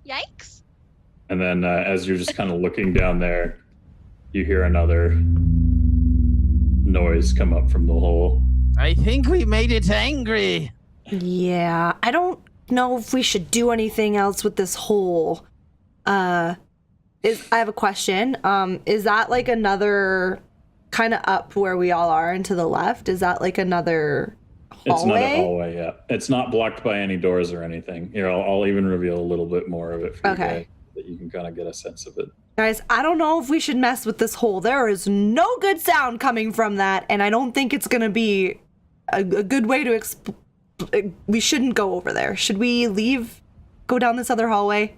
Yikes. And then as you're just kind of looking down there, you hear another noise come up from the hole. I think we made it angry. Yeah, I don't know if we should do anything else with this hole. I have a question. Is that like another kind of up where we all are and to the left? Is that like another hallway? It's another hallway, yeah. It's not blocked by any doors or anything. Here, I'll even reveal a little bit more of it for you guys, that you can kind of get a sense of it. Guys, I don't know if we should mess with this hole. There is no good sound coming from that, and I don't think it's going to be a good way to we shouldn't go over there. Should we leave, go down this other hallway?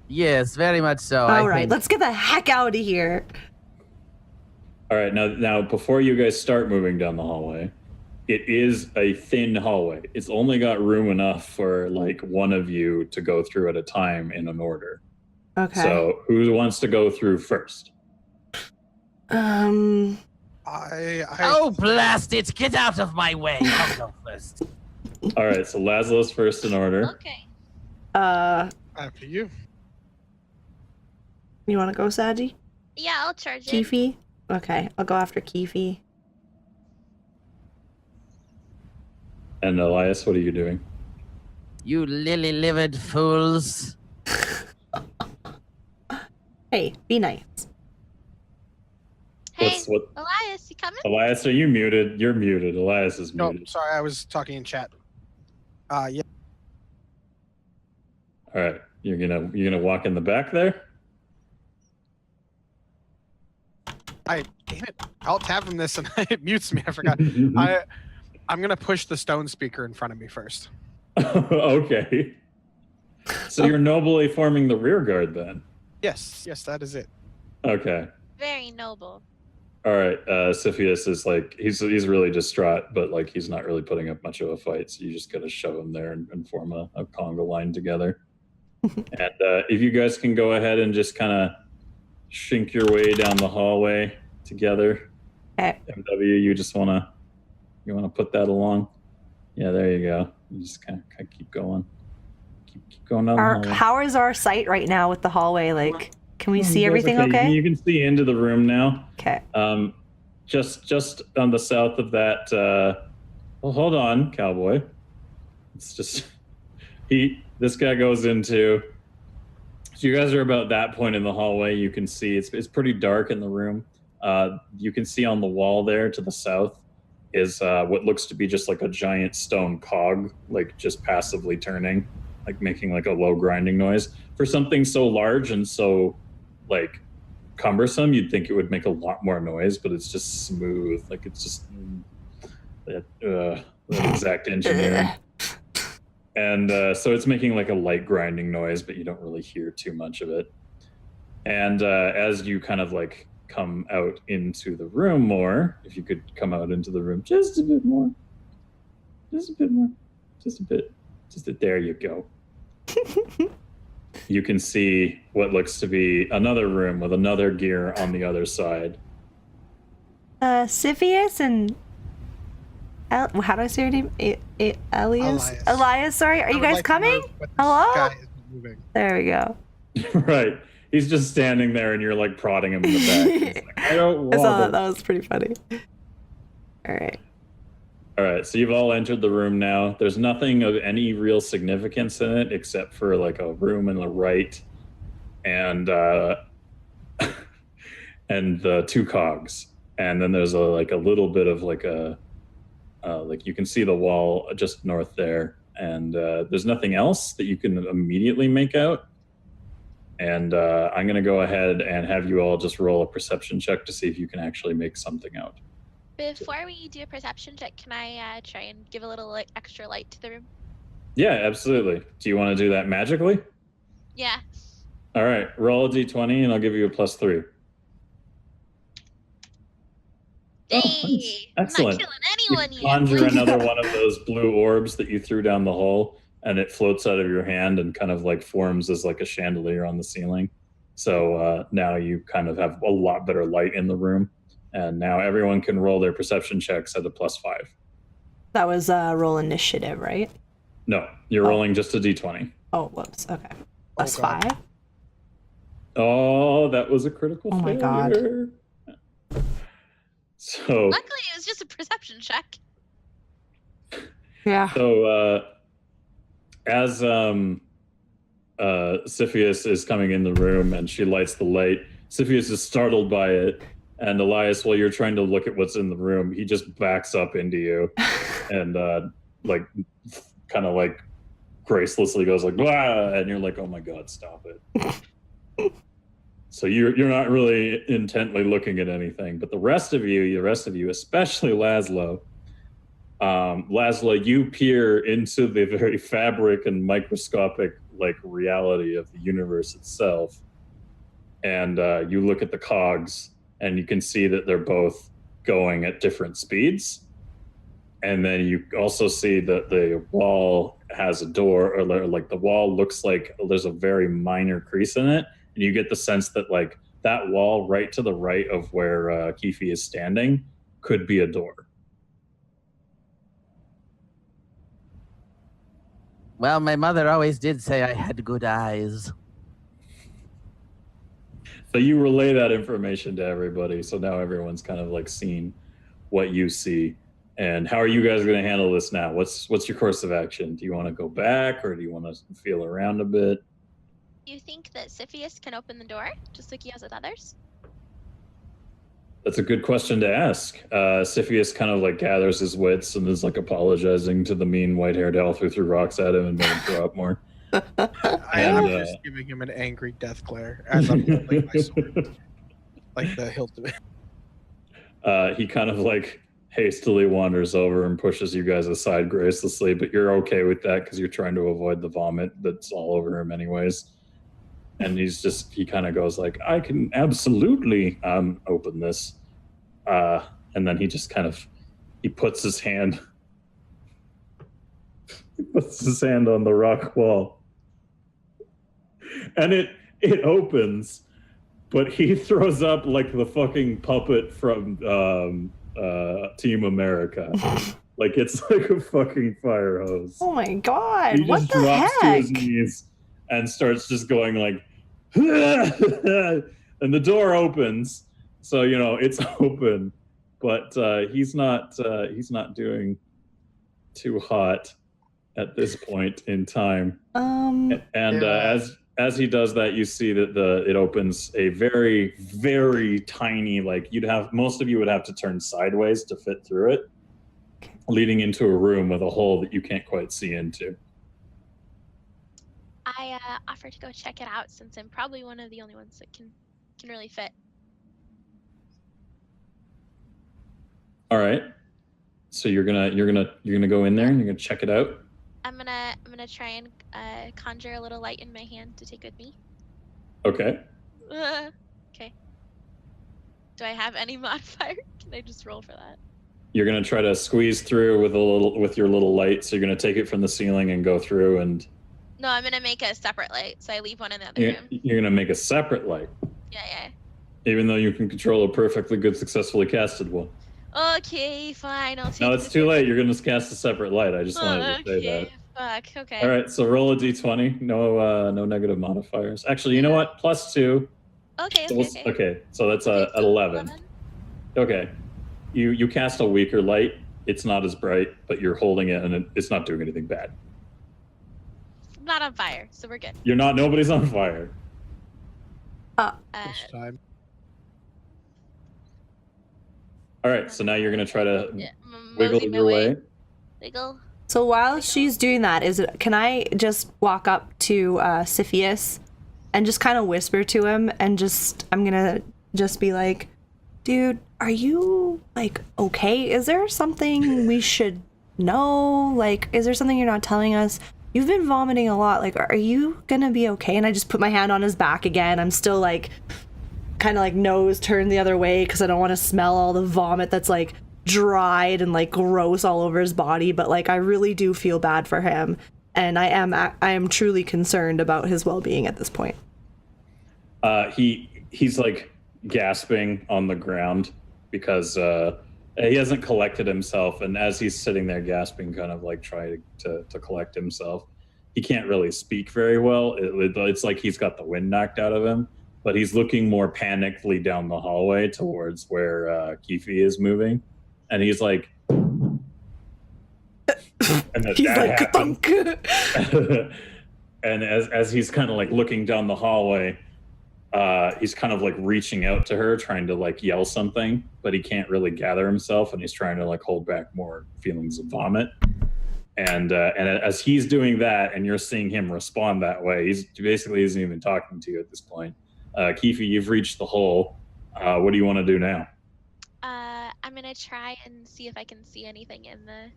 Yes, very much so. All right, let's get the heck out of here. All right, now before you guys start moving down the hallway, it is a thin hallway. It's only got room enough for like one of you to go through at a time in an order. Okay. So who wants to go through first? Oh, blast it! Get out of my way. I'll go first. All right, so Laszlo's first in order. Okay. After you. You want to go, Saji? Yeah, I'll charge it. Keefe? Okay, I'll go after Keefe. And Elias, what are you doing? You lily-livered fools. Hey, be nice. Hey, Elias, you coming? Elias, are you muted? You're muted. Elias is muted. No, sorry, I was talking in chat. Yeah. All right, you're gonna walk in the back there. Damn it. Alt tab from this and it mutes me. I forgot. I'm gonna push the stone speaker in front of me first. Okay. So you're nobly forming the rear guard then? Yes, that is it. Okay. Very noble. All right. Cepheus is like he's really distraught, but like he's not really putting up much of a fight. So you just gotta shove him there and form a conga line together. And if you guys can go ahead and just kind of shrink your way down the hallway together. Okay. MW, you wanna put that along? Yeah, there you go. You just kind of keep going. Keep going down the hallway. How is our sight right now with the hallway? Like, can we see everything okay? You can see into the room now. Okay. Just on the south of that, well, hold on, cowboy. It's just, this guy goes into, so you guys are about that point in the hallway. You can see it's pretty dark in the room. You can see on the wall there to the south is what looks to be just like a giant stone cog, like just passively turning, like making like a low grinding noise. For something so large and so like cumbersome, you'd think it would make a lot more noise, but it's just smooth. Like it's just that exact engineering. And so it's making like a light grinding noise, but you don't really hear too much of it. And as you kind of like come out into the room more, if you could come out into the room just a bit more, just a bit, there you go. You can see what looks to be another room with another gear on the other side. Cepheus and how do I say your name? Elias, sorry. Are you guys coming? Hello? There we go. Right. He's just standing there and you're like prodding him in the back. He's like, I don't want I saw that. That was pretty funny. All right. So you've all entered the room now. There's nothing of any real significance in it except for like a room in the right and and the two cogs. And then there's a little bit of like you can see the wall just north there. And there's nothing else that you can immediately make out. And I'm going to go ahead and have you all just roll a perception check to see if you can actually make something out. Before we do a perception check, can I try and give a little extra light to the room? Yeah, absolutely. Do you want to do that magically? Yeah. All right. Roll a d20 and I'll give you a +3. Hey, oh, excellent. I'm not killing anyone you conjure another one of those blue orbs that you threw down the hole. And it floats out of your hand and kind of like forms as like a chandelier on the ceiling. So now you kind of have a lot better light in the room. And now everyone can roll their perception checks at a +5. That was roll initiative, right? No, you're rolling just a d20. Oh, whoops. Okay. Plus God. 5. Oh, that was a critical Oh my failure. So, Luckily, it was just a perception check. Yeah. so as Siphius is coming in the room and she lights the light, Siphius is startled by it. And Elias, while you're trying to look at what's in the room, he just backs up into you and like kind of like gracelessly goes like, "Blah!" And you're like, "Oh my God, stop it." So you're not really intently looking at anything, but the rest of you, especially Laszlo, you peer into the very fabric and microscopic like reality of the universe itself, and you look at the cogs, and you can see that they're both going at different speeds. And then you also see that the wall has a door, or like the wall looks like there's a very minor crease in it. And you get the sense that like that wall right to the right of where Keefe is standing could be a door. Well, my mother always did say I had good eyes. So you relay that information to everybody. So now everyone's kind of like seen what you see. And how are you guys going to handle this now? What's your course of action? Do you want to go back, or do you want to feel around a bit? Do you think that Siphius can open the door, just like he has with others? That's a good question to ask. Siphius kind of like gathers his wits and is like apologizing to the mean white-haired elf who threw rocks at him and made him throw up more. I am just giving him an angry death glare as I'm holding my sword, like the hilt of it. He kind of like hastily wanders over and pushes you guys aside gracelessly, but you're okay with that because you're trying to avoid the vomit that's all over him anyways. And he kind of goes like, I can absolutely open this. And then he just kind of, he puts his hand on the rock wall. And it opens, but he throws up like the fucking puppet from Team America. Like it's like a fucking fire hose. Oh my God. He What just the drops to his heck? knees and starts just going like, and the door opens. So, you know, it's open, but he's not doing too hot at this point in time. And as he does that, you see that it opens a very, very tiny, like most of you would have to turn sideways to fit through it, leading into a room with a hole that you can't quite see into. I offer to go check it out since I'm probably one of the only ones that can really fit. All right. So you're gonna go in there and you're gonna check it out. I'm gonna try and conjure a little light in my hand to take with me. Okay. Okay. Do I have any modifier? Can I just roll for that? You're gonna try to squeeze through with your little light. So you're gonna take it from the ceiling and go through and. No, I'm gonna make a separate light, so I leave one in the other room. You're gonna make a separate light. Yeah. Even though you can control a perfectly good, successfully casted one. Okay, fine. I'll take. No, it's too late. You're gonna cast a separate light. I just wanted to say that. Fuck. Okay. All right, so roll a d20. No negative modifiers. Actually, you know what? +2. Okay. Okay, so that's at 11. Okay, you cast a weaker light. It's not as bright, but you're holding it, and it's not doing anything bad. I'm not on fire, so we're good. You're not. Nobody's on fire. This time. All right, so now you're gonna try to Mosey wiggle my your way. Wiggle. So while she's doing that, can I just walk up to Siphius and just kind of whisper to him and I'm gonna just be like, dude, are you like okay? Is there something we should know? Like, is there something you're not telling us? You've been vomiting a lot. Like, are you gonna be okay? And I just put my hand on his back again. I'm still like kind of like nose turned the other way because I don't want to smell all the vomit that's like dried and like gross all over his body, but like I really do feel bad for him, and I am truly concerned about his well-being at this point. He's like gasping on the ground because He hasn't collected himself, and as he's sitting there gasping, kind of like trying to collect himself, he can't really speak very well. It's like he's got the wind knocked out of him, but he's looking more panickedly down the hallway towards where Keefe is moving, and he's like, and He's like, thunk. And as he's kind of like looking down the hallway, he's kind of like reaching out to her, trying to like yell something, but he can't really gather himself, and he's trying to like hold back more feelings of vomit. And as he's doing that, and you're seeing him respond that way, he basically isn't even talking to you at this point. Keefe, you've reached the hole. What do you want to do now? I'm gonna try and see if I can see anything in the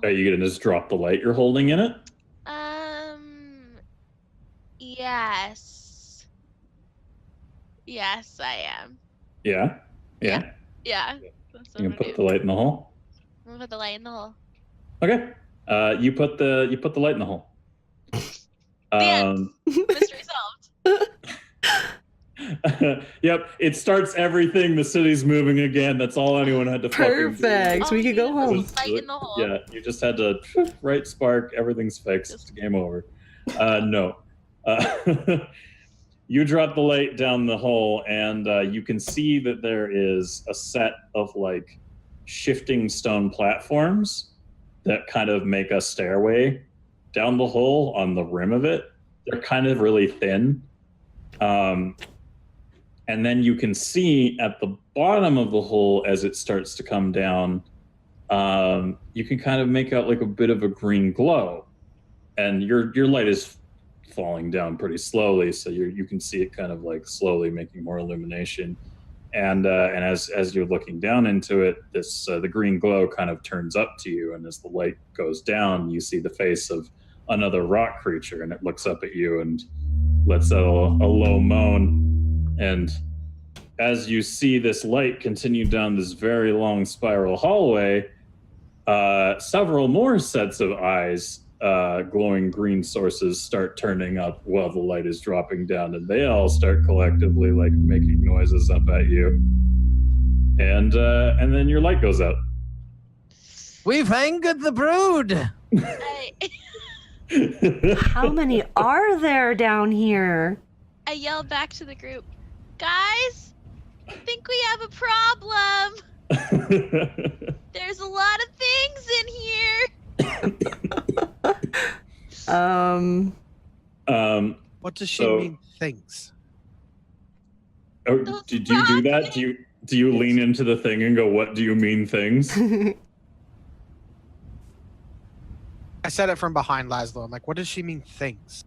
Are you gonna just drop the light you're holding in it? Yes. Yes, I am. Yeah. Yeah. That's what You I'm can gonna put do. the light in the hole. I'm gonna put the light in the hole. Okay. You put the light in the hole. The end. Mystery solved. Yep, it starts everything. The city's moving again. That's all anyone had to fucking Perfect. do. We could go All we home. did was light in the hole. Yeah, you just had to right spark. Everything's fixed. Game over. No. You drop the light down the hole, and you can see that there is a set of like shifting stone platforms that kind of make a stairway down the hole on the rim of it. They're kind of really thin. And then you can see at the bottom of the hole, as it starts to come down, you can kind of make out like a bit of a green glow. And your light is falling down pretty slowly, so you can see it kind of like slowly making more illumination. And as you're looking down into it, the green glow kind of turns up to you, and as the light goes down, you see the face of another rock creature, and it looks up at you and lets out a low moan. And as you see this light continue down this very long spiral hallway, several more sets of eyes, glowing green sources, start turning up while the light is dropping down, and they all start collectively like making noises up at you. And then your light goes out. We've angered the brood. How many are there down here? I yell back to the group, guys, I think we have a problem. There's a lot of things in here. What does she mean, things? Oh, do you do that? Do you lean into the thing and go, "What do you mean, things?" I said it from behind Laszlo. I'm like, what does she mean, things?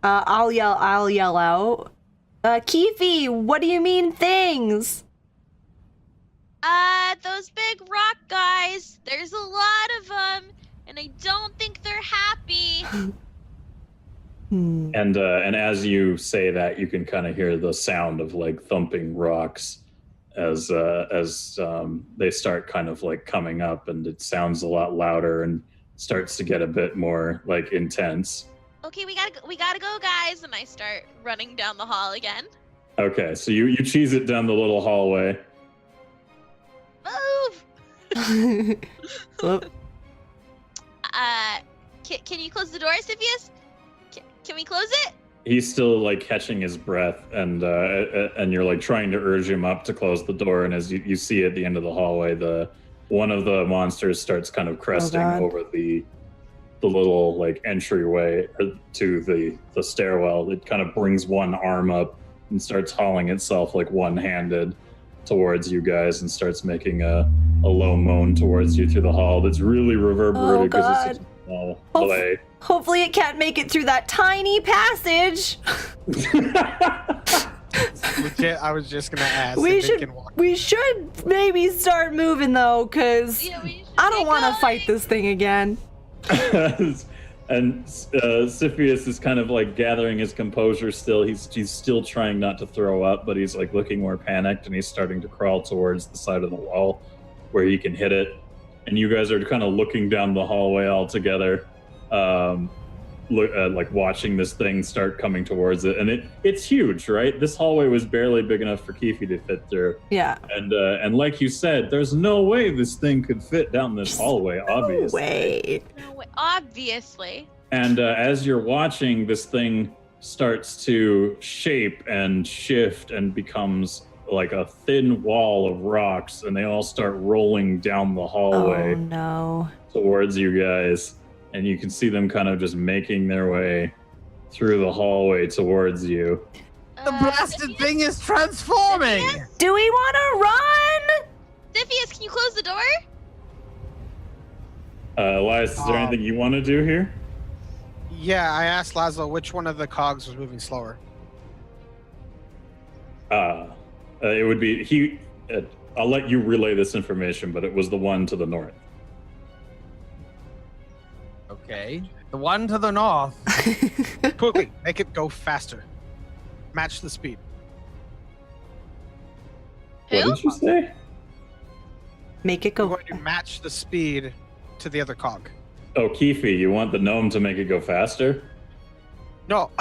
I'll yell out. Keefe, what do you mean things? Those big rock guys. There's a lot of them, and I don't think they're happy. And as you say that, you can kind of hear the sound of like thumping rocks as they start kind of like coming up, and it sounds a lot louder and starts to get a bit more like intense. Okay, we gotta go, guys, and I start running down the hall again. Okay, so you cheese it down the little hallway. Move! Whoop. Can you close the door, Siphius? Can we close it? He's still like catching his breath, and you're like trying to urge him up to close the door. And as you see at the end of the hallway, one of the monsters starts kind of cresting over the little like entryway to the stairwell. It kind of brings one arm up and starts hauling itself like one-handed towards you guys, and starts making a low moan towards you through the hall. That's really reverberated because it's such a small play. Hopefully it can't make it through that tiny passage. Legit, I was just gonna ask. We if it can walk. should maybe start moving though, cause I don't want to fight this thing again. And Siphius is kind of like gathering his composure still. He's still trying not to throw up, but he's like looking more panicked, and he's starting to crawl towards the side of the wall where he can hit it. And you guys are kind of looking down the hallway all together. like watching this thing start coming towards it, and it's huge, right? This hallway was barely big enough for Keefe to fit through. Yeah. And like you said, there's no way this thing could fit down this hallway, obviously. No way. Obviously. And as you're watching, this thing starts to shape and shift and becomes like a thin wall of rocks, and they all start rolling down the hallway Oh no. towards you guys. And you can see them kind of just making their way through the hallway towards you. The blasted thing is transforming! Do we want to run? Ziphius, can you close the door? Elias, is there anything you want to do here? Yeah, I asked Laszlo which one of the cogs was moving slower. It would be I'll let you relay this information, but it was the one to the north. Okay. The one to the north. Quickly, make it go faster. Match the speed. Who? What did you say? Make it We're go. going to match the speed to the other cog. Oh, Keefe, you want the gnome to make it go faster? No,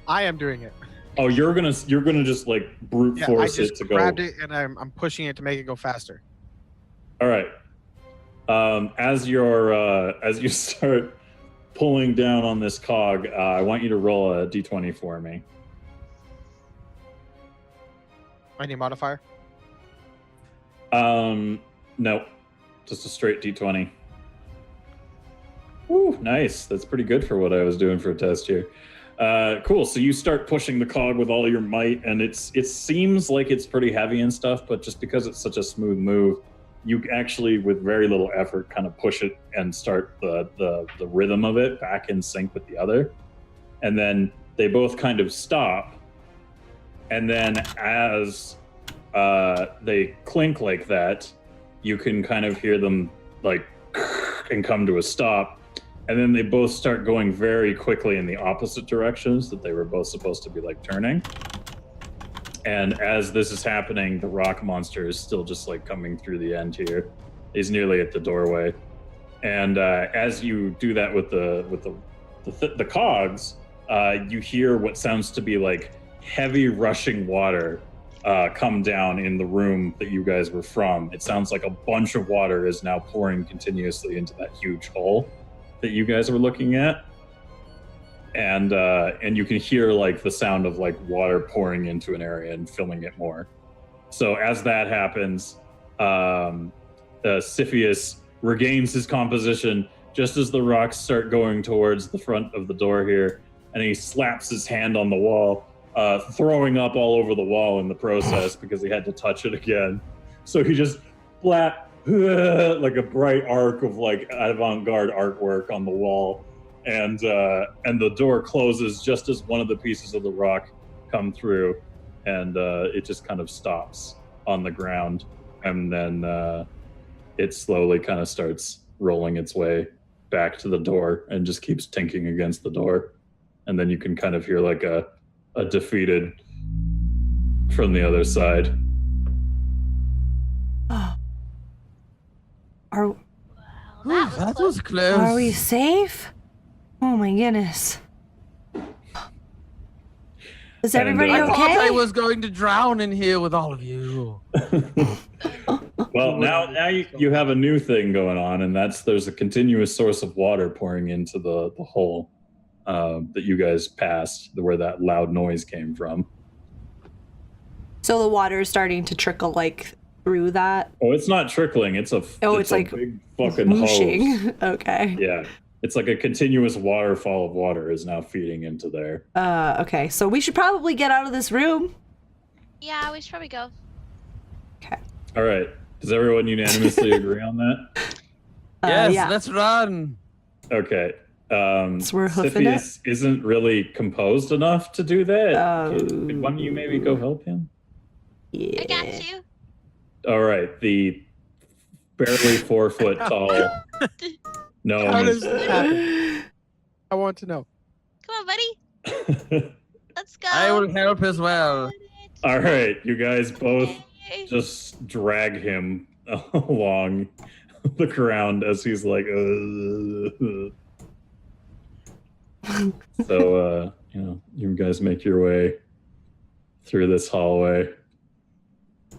I am doing it. Oh, you're gonna just like brute Yeah, I force just it to go. grabbed it and I'm pushing it to make it go faster. All right. As you start pulling down on this cog, I want you to roll a d20 for me. Any modifier? No, just a straight d20. Ooh, nice. That's pretty good for what I was doing for a test here. Cool. So you start pushing the cog with all your might, and it seems like it's pretty heavy and stuff, but just because it's such a smooth move, you actually, with very little effort, kind of push it and start the rhythm of it back in sync with the other. And then they both kind of stop. And then as they clink like that, you can kind of hear them like and come to a stop. And then they both start going very quickly in the opposite directions that they were both supposed to be like turning. And as this is happening, the rock monster is still just like coming through the end here. He's nearly at the doorway. And as you do that with the cogs, you hear what sounds to be like heavy rushing water come down in the room that you guys were from. It sounds like a bunch of water is now pouring continuously into that huge hole that you guys were looking at. And you can hear like the sound of like water pouring into an area and filling it more. So as that happens, Siphius regains his composition just as the rocks start going towards the front of the door here, and he slaps his hand on the wall, throwing up all over the wall in the process because he had to touch it again. So he just flat like a bright arc of like avant-garde artwork on the wall. And the door closes just as one of the pieces of the rock come through, and it just kind of stops on the ground, and then it slowly kind of starts rolling its way back to the door and just keeps tinking against the door, and then you can kind of hear like a defeated from the other side. Well, that was close. close. Are we safe? Oh my goodness. Is everybody And, I thought I okay? was going to drown in here with all of you. Well, now you have a new thing going on, and there's a continuous source of water pouring into the hole that you guys passed, where that loud noise came from. So the water is starting to trickle like through that. Oh, it's not trickling. It's it's a like big fucking hose. whooshing. Okay. Yeah, it's like a continuous waterfall of water is now feeding into there. Okay. So we should probably get out of this room. Yeah, we should probably go. Okay. All right. Does everyone unanimously agree on that? Yes, yeah. let's run. Okay. So we're hoofing it? Siphius isn't really composed enough to do that. Oh. Could one of you maybe go help him? Yeah. I got you. All right. The barely 4 foot tall gnome How does is this happen? I want to know. Come on, buddy. Let's go. I will help as well. All right. You guys both Yay. just drag him along the ground as he's like, So, you guys make your way through this hallway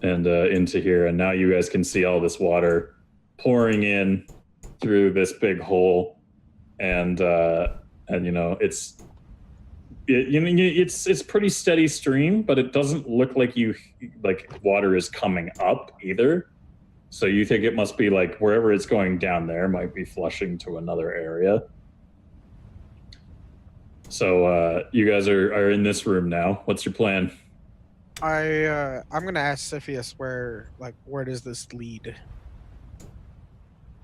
and into here, and now you guys can see all this water pouring in through this big hole, and it's pretty steady stream, but it doesn't look like water is coming up either. So you think it must be like wherever it's going down there might be flushing to another area. So you guys are in this room now. What's your plan? I'm gonna ask Siphius where does this lead? I'm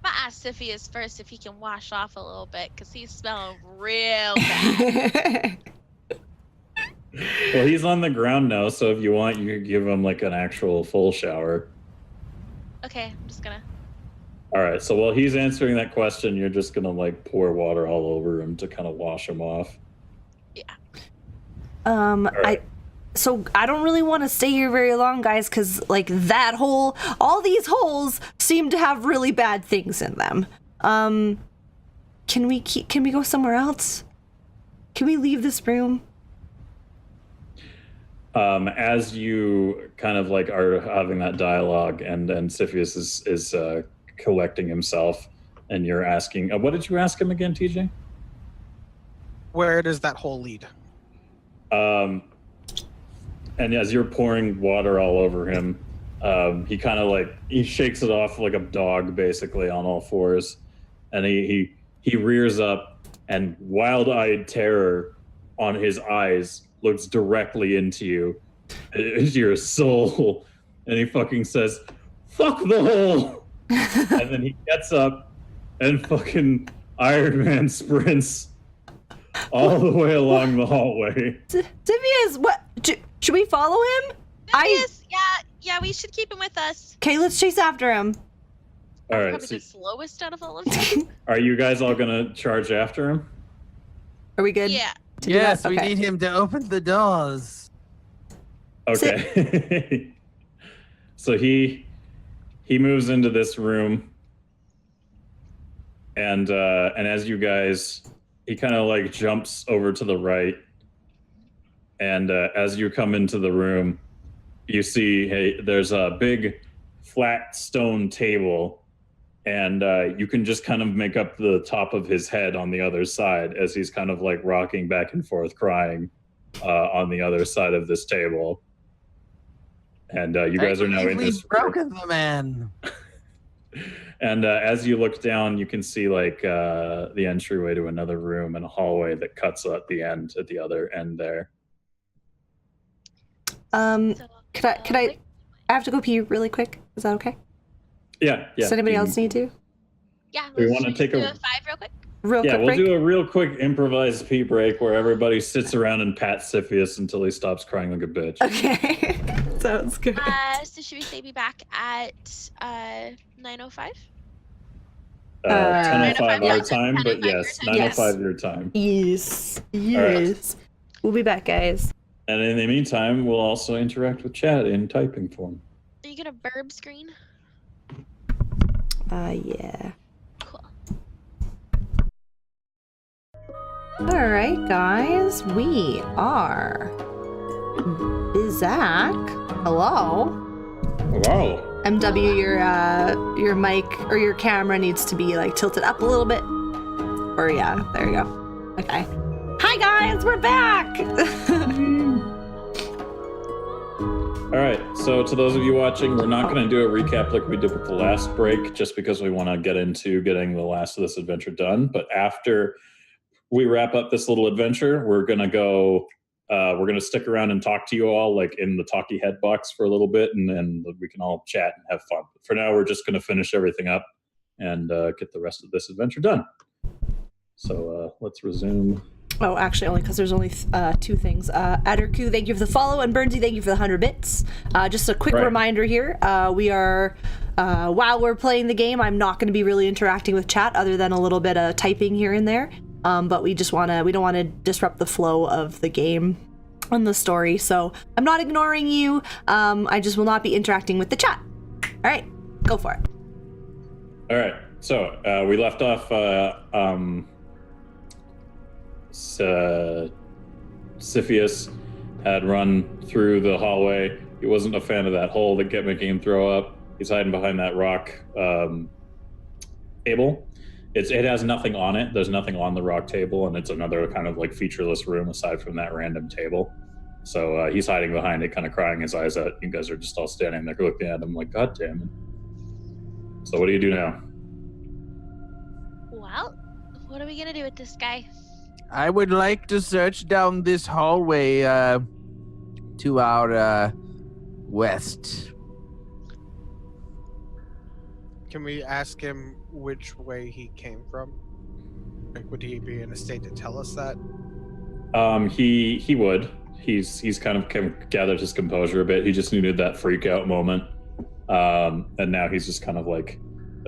gonna ask Siphius first if he can wash off a little bit, because he's smelling real bad. Well, he's on the ground now, so if you want, you could give him like an actual full shower. Okay, I'm just gonna. All right, so while he's answering that question, you're just gonna like pour water all over him to kind of wash him off. Yeah. Right. So I don't really want to stay here very long, guys, because like that hole, all these holes seem to have really bad things in them. Can we go somewhere else? Can we leave this room? As you kind of like are having that dialogue, and Siphius is collecting himself, and you're asking, what did you ask him again, TJ? Where does that hole lead? And as you're pouring water all over him, he kind of he shakes it off like a dog, basically on all fours, and he rears up, and wild-eyed terror on his eyes looks directly into you, into your soul, and he fucking says, "Fuck the hole!" And then he gets up and fucking Iron Man sprints all the way along the hallway. Siphius, what? Should we follow him? Siphius, yeah, we should keep him with us. Okay, let's chase after him. All right. Probably the slowest out of all of them. Are you guys all gonna charge after him? Are we good? Yeah. Yes, we Okay. need him to open the doors. Okay. So he moves into this room, and as you guys, he kind of like jumps over to the right, and as you come into the room, you see, hey, there's a big flat stone table, and you can just kind of make up the top of his head on the other side as he's kind of like rocking back and forth, crying on the other side of this table. And you guys are now in this room. Broken the man. And as you look down, you can see like the entryway to another room and a hallway that cuts at the end, at the other end there. Could I have to go pee really quick. Is that okay? Yeah. Does anybody else need to? Yeah. We let's wanna just take do a- 5 real quick. We'll break? do a real quick improvised pee break where everybody sits around and pats Siphius until he stops crying like a bitch. Okay. Sounds good. So should we say be back at 9:05? 10:05 yeah, our time, but 10:05 yes, your time. 9:05 your time. Yes. Yes. We'll be back, guys. And in the meantime, we'll also interact with chat in typing form. Are you gonna burb screen? Yeah. Cool. All right, guys. We are Bizak. Hello. Hello. MW, your mic or your camera needs to be like tilted up a little bit. Or yeah, there you go. Okay. Hi guys, we're back. All right, so to those of you watching, we're not going to do a recap like we did with the last break, just because we want to get into getting the last of this adventure done. But after we wrap up this little adventure, we're going to go, we're going to stick around and talk to you all like in the talkie head box for a little bit, and then we can all chat and have fun. But for now, we're just going to finish everything up and get the rest of this adventure done. So let's resume. Oh, actually, only because there's only 2 things. Adderku, thank you for the follow, and Burnsy, thank you for the 100 bits. Just a quick reminder here, we are, while we're playing the game, I'm not going to be really interacting with chat other than a little bit of typing here and there. But we don't want to disrupt the flow of the game and the story. So I'm not ignoring you. I just will not be interacting with the chat. All right, go for it. Siphius had run through the hallway. He wasn't a fan of that hole that kept making him throw up. He's hiding behind that rock table. It has nothing on it. There's nothing on the rock table, and it's another kind of like featureless room aside from that random table. So he's hiding behind it, kind of crying his eyes out. You guys are just all standing there looking at him like, God damn it. So what do you do now? Well, what are we gonna do with this guy? I would like to search down this hallway to our west. Can we ask him which way he came from? Like, would he be in a state to tell us that? He would. He's kind of gathered his composure a bit. He just needed that freak out moment, and now he's just kind of like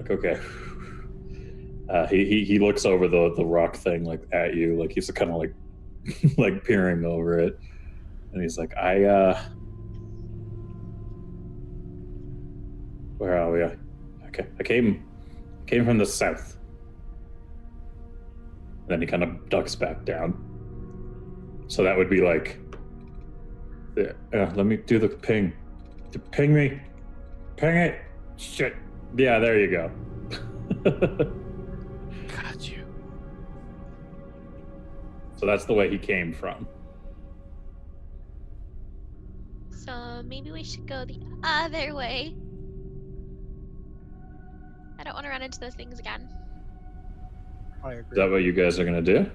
okay. He looks over the rock thing like at you, like he's kind of like like peering over it, and he's like, where are we? Okay, I came from the south. And then he kind of ducks back down. So that would be like, let me do the ping. Ping me. Ping it. Shit. Yeah, there you go. Got you. So that's the way he came from. So maybe we should go the other way. I don't want to run into those things again. I Is agree. that what you guys are gonna do?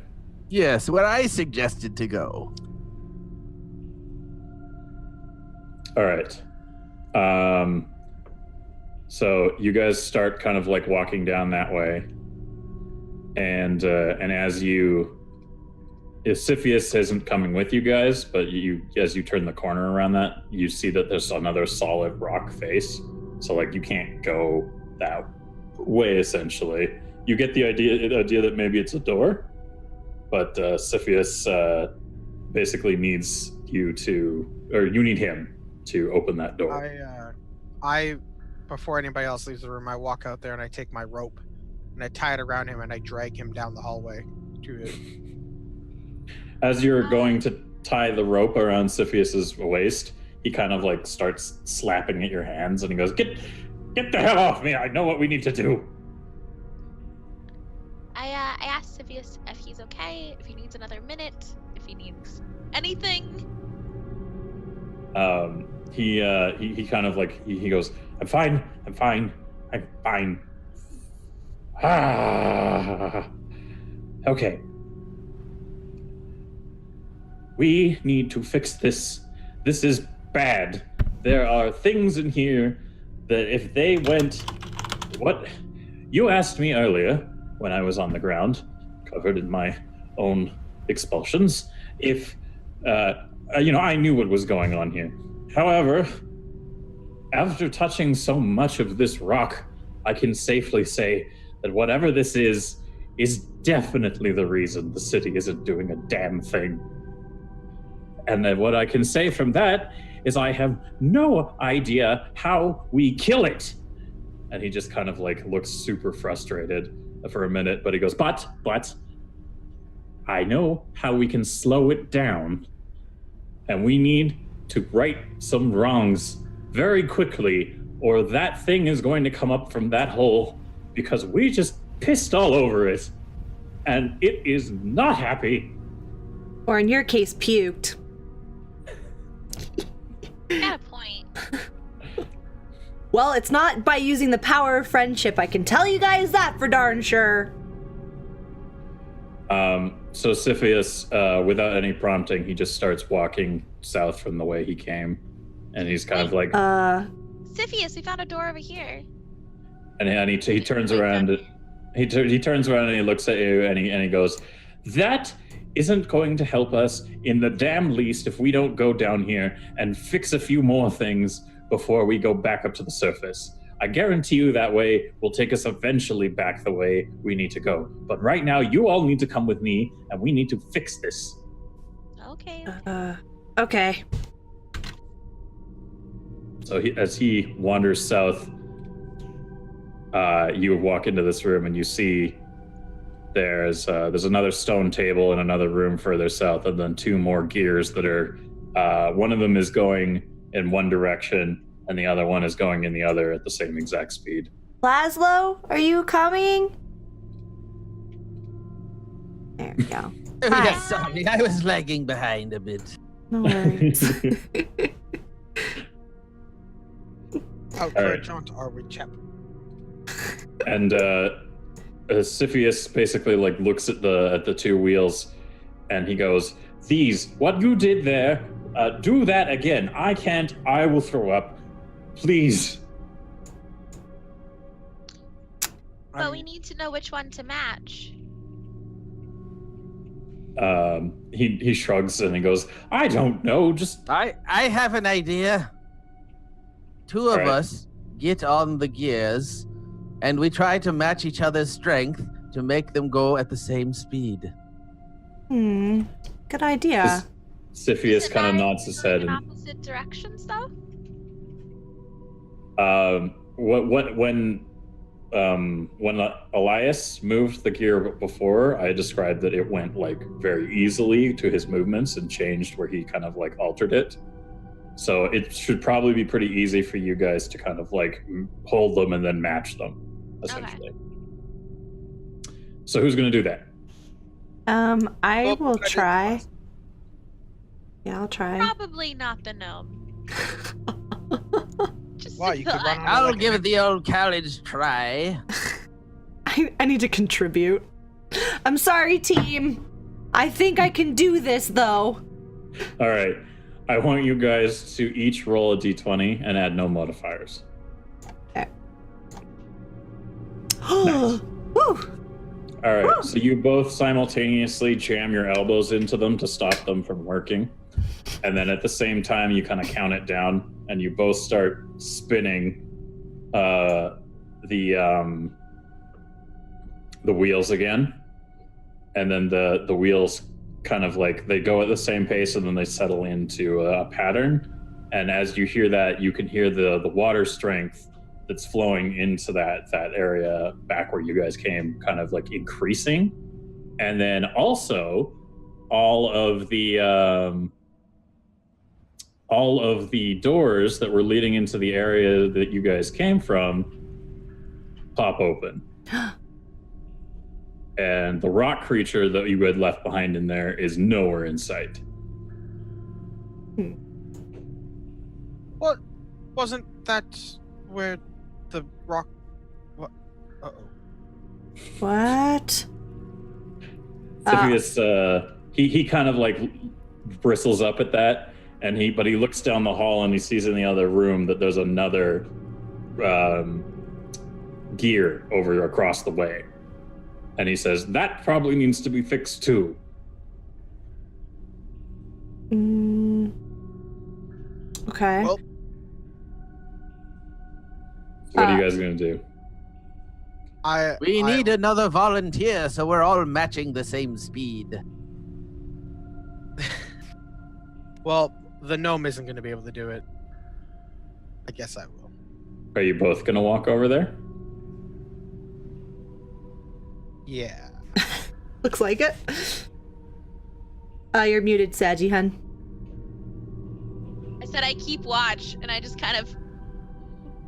Yes, where I suggested to go. All right. So you guys start kind of like walking down that way, and as Siphius isn't coming with you guys, but as you turn the corner around that, you see that there's another solid rock face. So like you can't go that way. Essentially, you get the idea that maybe it's a door, but Siphius basically needs you need him to open that door. I before anybody else leaves the room, I walk out there and I take my rope and I tie it around him and I drag him down the hallway to it. As you're going to tie the rope around Siphius's waist, he kind of like starts slapping at your hands and he goes, Get the hell off me! I know what we need to do. I asked Siphius if he's okay, if he needs another minute, if he needs anything. He kind of like he goes, I'm fine. Okay. We need to fix this. This is bad. There are things in here that if they went... What? You asked me earlier, when I was on the ground, covered in my own expulsions, if, I knew what was going on here. However, after touching so much of this rock, I can safely say that whatever this is definitely the reason the city isn't doing a damn thing. And then what I can say from that is I have no idea how we kill it. And he just kind of like looks super frustrated for a minute, but he goes, but I know how we can slow it down. And we need to right some wrongs very quickly, or that thing is going to come up from that hole because we just pissed all over it. And it is not happy. Or in your case, puked. Got a point. Well, it's not by using the power of friendship. I can tell you guys that for darn sure. So Siphius, without any prompting, he just starts walking south from the way he came. And he's kind of like... Siphius, we found a door over here. And he turns around. He turns around and he looks at you and he goes, that isn't going to help us in the damn least if we don't go down here and fix a few more things before we go back up to the surface. I guarantee you that way will take us eventually back the way we need to go. But right now, you all need to come with me and we need to fix this. Okay. Okay. So as he wanders south, you walk into this room and you see there's another stone table in another room further south, and then 2 more gears that are one of them is going in one direction and the other one is going in the other at the same exact speed. Laszlo, are you coming? There we go. Oh, Hi. yeah, sorry, I was lagging behind a bit. No worries. Out for a jaunt, are we, chap? And Siphius basically like looks at the 2 wheels, and he goes, what you did there, do that again. I can't. I will throw up. Please. But we need to know which one to match. He shrugs and he goes, I don't know. Just I have an idea. 2 of Right. us get on the gears, and we try to match each other's strength to make them go at the same speed. Good idea. Siphius kind of nods his head. In And opposite directions, though. when Elias moved the gear before, I described that it went like very easily to his movements and changed where he kind of like altered it. So it should probably be pretty easy for you guys to kind of like hold them and then match them, essentially. Okay. So who's going to do that? I will try. Yeah, I'll try. Probably not the gnome. Just Wow, you could run on I'll give it the old college try. I need to contribute. I'm sorry, team. I think I can do this, though. All right. I want you guys to each roll a d20 and add no modifiers. Okay. Nice. Woo. All right. So you both simultaneously jam your elbows into them to stop them from working. And then at the same time, you kind of count it down and you both start spinning the wheels again. And then the wheels kind of like they go at the same pace and then they settle into a pattern. And as you hear that, you can hear the water strength that's flowing into that area back where you guys came kind of like increasing. And then also all of the doors that were leading into the area that you guys came from pop open. And the rock creature that you had left behind in there is nowhere in sight. What? Wasn't that where the rock... What? Uh-oh. What? Siphius, he kind of like bristles up at that, but he looks down the hall and he sees in the other room that there's another gear over across the way. And he says, that probably needs to be fixed too. Okay. Well, What are you guys going to do? We need another volunteer, so we're all matching the same speed. Well, the gnome isn't going to be able to do it. I guess I will. Are you both going to walk over there? Yeah. Looks like it. You're muted, Saggy Hun. I said I keep watch, and I just kind of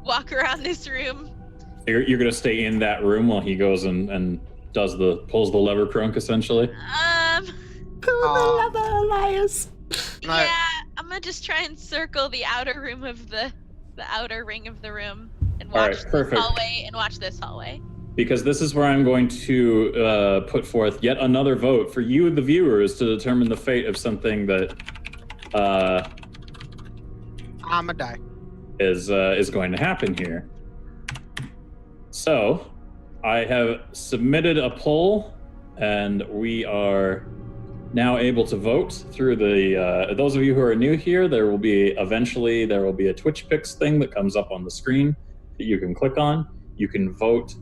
walk around this room. You're going to stay in that room while he goes and pulls the lever crunk, essentially? Pull the lever, Elias. Yeah, I'm gonna just try and circle the outer room of the outer ring of the room and watch this hallway and watch this hallway. Because this is where I'm going to put forth yet another vote for you, the viewers, to determine the fate of something that I'ma die. is going to happen here. So, I have submitted a poll, and we are now able to vote through the. Those of you who are new here, there will be a Twitch Picks thing that comes up on the screen that you can click on. You can vote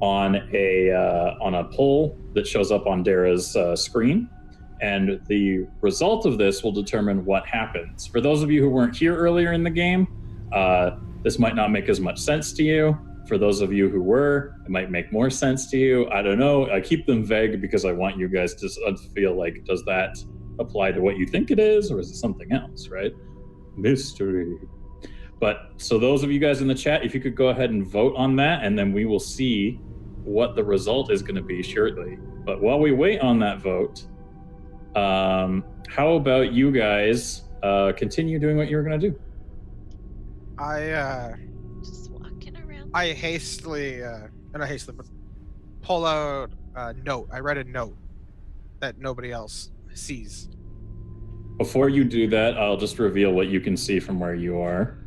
on a poll that shows up on Dara's screen, and the result of this will determine what happens. For those of you who weren't here earlier in the game, this might not make as much sense to you, For those of you who were, it might make more sense to you. I don't know. I keep them vague because I want you guys to feel like, does that apply to what you think it is, or is it something else, right? Mystery. But so those of you guys in the chat, if you could go ahead and vote on that, and then we will see what the result is going to be shortly. But while we wait on that vote, how about you guys continue doing what you were going to do? Just walking around. I hastily, not hastily, but pull out a note. I read a note that nobody else sees. Before you do that, I'll just reveal what you can see from where you are.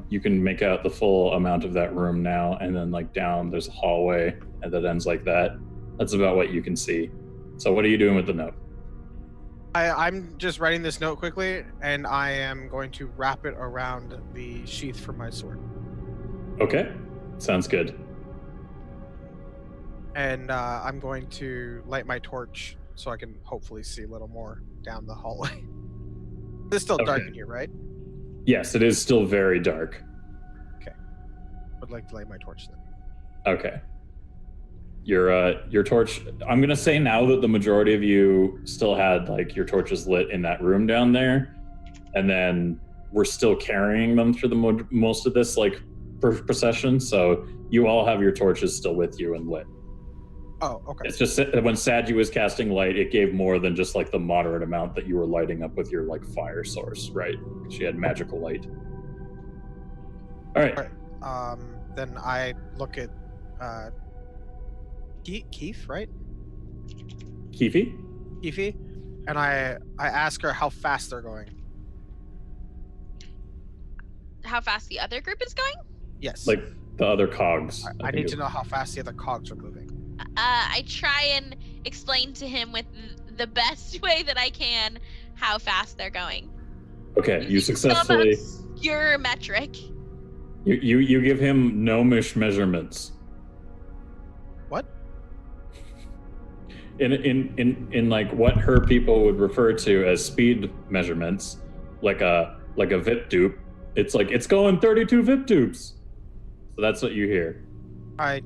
You can make out the full amount of that room now, and then like down, there's a hallway and that ends like that. That's about what you can see. So what are you doing with the note? I'm just writing this note quickly, and I am going to wrap it around the sheath for my sword. Okay, sounds good. And I'm going to light my torch so I can hopefully see a little more down the hallway. It's still dark in here, right? Yes, it is still very dark. Okay. Would like to light my torch then. Okay. Your torch, I'm gonna say now that the majority of you still had like your torches lit in that room down there, and then we're still carrying them through the most of this like procession, so you all have your torches still with you and lit. Oh, okay. It's just when Sadju was casting light, it gave more than just like the moderate amount that you were lighting up with your like fire source, right? She had magical light. All right. Then I look at Keith, right? Keefe? Keefe, and I ask her how fast they're going. How fast the other group is going? Yes. Like the other cogs. I need to know how fast the other cogs are moving. I try and explain to him with the best way that I can how fast they're going. Okay, you successfully. Your metric. You give him gnomish measurements. What? In like what her people would refer to as speed measurements, like a VIP dupe. It's like it's going 32 VIP dupes. So that's what you hear. I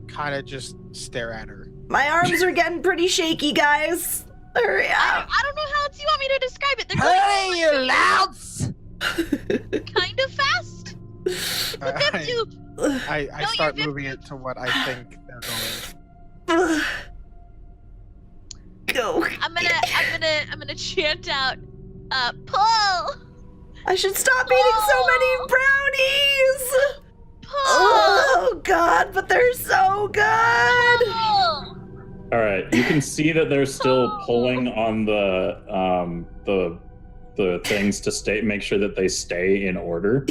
kind of just stare at her. My arms are getting pretty shaky, guys. Hurry up. I don't know how else you want me to describe it. They're Hey, you louts! kind of fast. I start moving it to what I think they're going. Go. I'm gonna chant out, pull. I should stop eating so many brownies. Pull. Oh God, but they're so good. Pull. All right, you can see that they're still pulling on the things to make sure that they stay in order.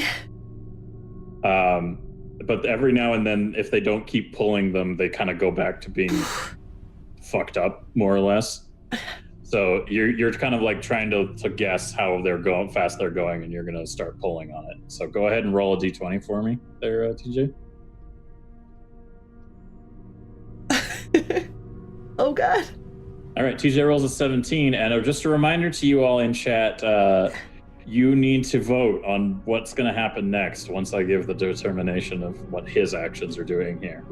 But every now and then, if they don't keep pulling them, they kind of go back to being fucked up, more or less. So you're kind of like trying to guess how fast they're going, and you're gonna start pulling on it. So go ahead and roll a d20 for me, there, TJ. Oh God. All right, TJ rolls a 17, and just a reminder to you all in chat, you need to vote on what's going to happen next once I give the determination of what his actions are doing here.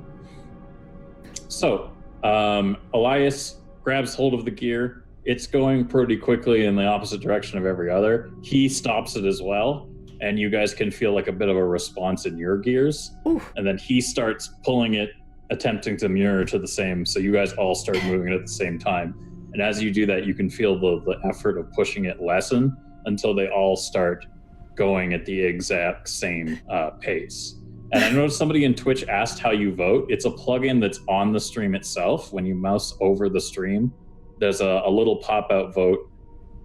So, Elias grabs hold of the gear. It's going pretty quickly in the opposite direction of every other. He stops it as well, and you guys can feel like a bit of a response in your gears. Oof. And then he starts pulling it, attempting to mirror to the same, so you guys all start moving it at the same time. And as you do that, you can feel the effort of pushing it lessen until they all start going at the exact same pace. And I noticed somebody in Twitch asked how you vote. It's a plugin that's on the stream itself. When you mouse over the stream, there's a little pop-out vote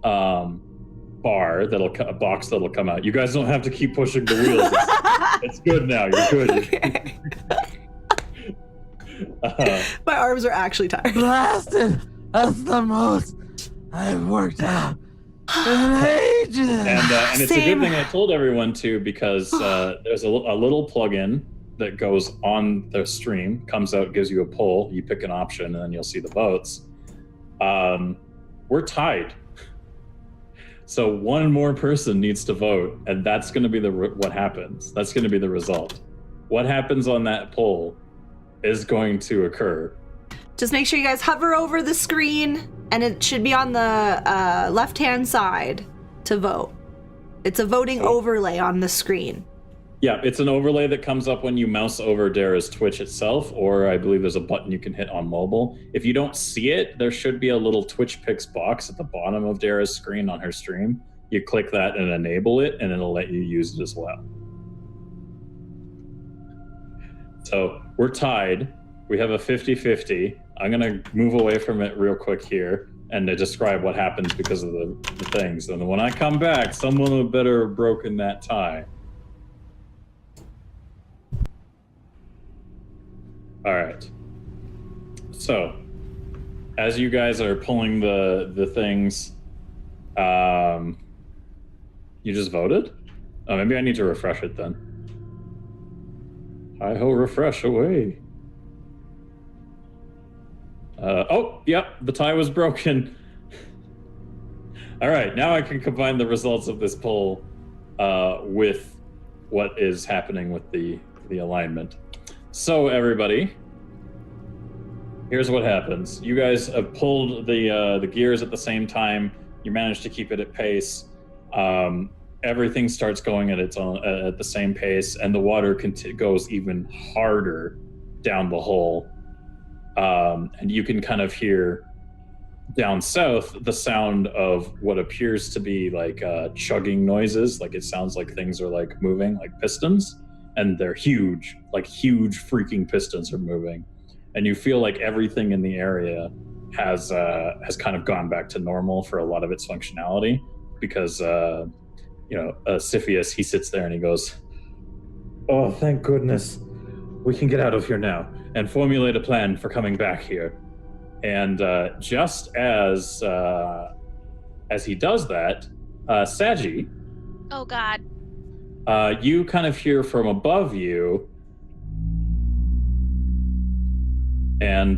bar, a box that'll come out. You guys don't have to keep pushing the wheels. It's good now. You're good. Okay. My arms are actually tired. Blasted! That's the most I've worked out in ages. And it's a good thing I told everyone too, because there's a little plugin that goes on the stream, comes out, gives you a poll. You pick an option, and then you'll see the votes. We're tied, so one more person needs to vote, and that's going to be what happens. That's going to be the result. what happens on that poll is going to occur. Just make sure you guys hover over the screen, and it should be on the left-hand side to vote. It's a voting overlay on the screen. Yeah, it's an overlay that comes up when you mouse over Dara's Twitch itself, or I believe there's a button you can hit on mobile. If you don't see it, there should be a little Twitch Picks box at the bottom of Dara's screen on her stream. You click that and enable it, and it'll let you use it as well. So we're tied. We have a 50-50. I'm going to move away from it real quick here and to describe what happens because of the things. And when I come back, someone would better have broken that tie. All right. So, as you guys are pulling the things, you just voted? Oh, maybe I need to refresh it then. Hi-ho, refresh away. Oh, yep, the tie was broken. All right, now I can combine the results of this poll with what is happening with the alignment. So everybody, here's what happens. You guys have pulled the gears at the same time. You managed to keep it at pace. Everything starts going at its own at the same pace, and the water goes even harder down the hole. And you can kind of hear down south the sound of what appears to be like chugging noises. Like it sounds like things are like moving, like pistons. And they're huge, like huge freaking pistons are moving, and you feel like everything in the area has kind of gone back to normal for a lot of its functionality, because Siphius, he sits there and he goes, "Oh, thank goodness, we can get out of here now and formulate a plan for coming back here." And just as he does that, Saji. Oh God. You kind of hear from above you, and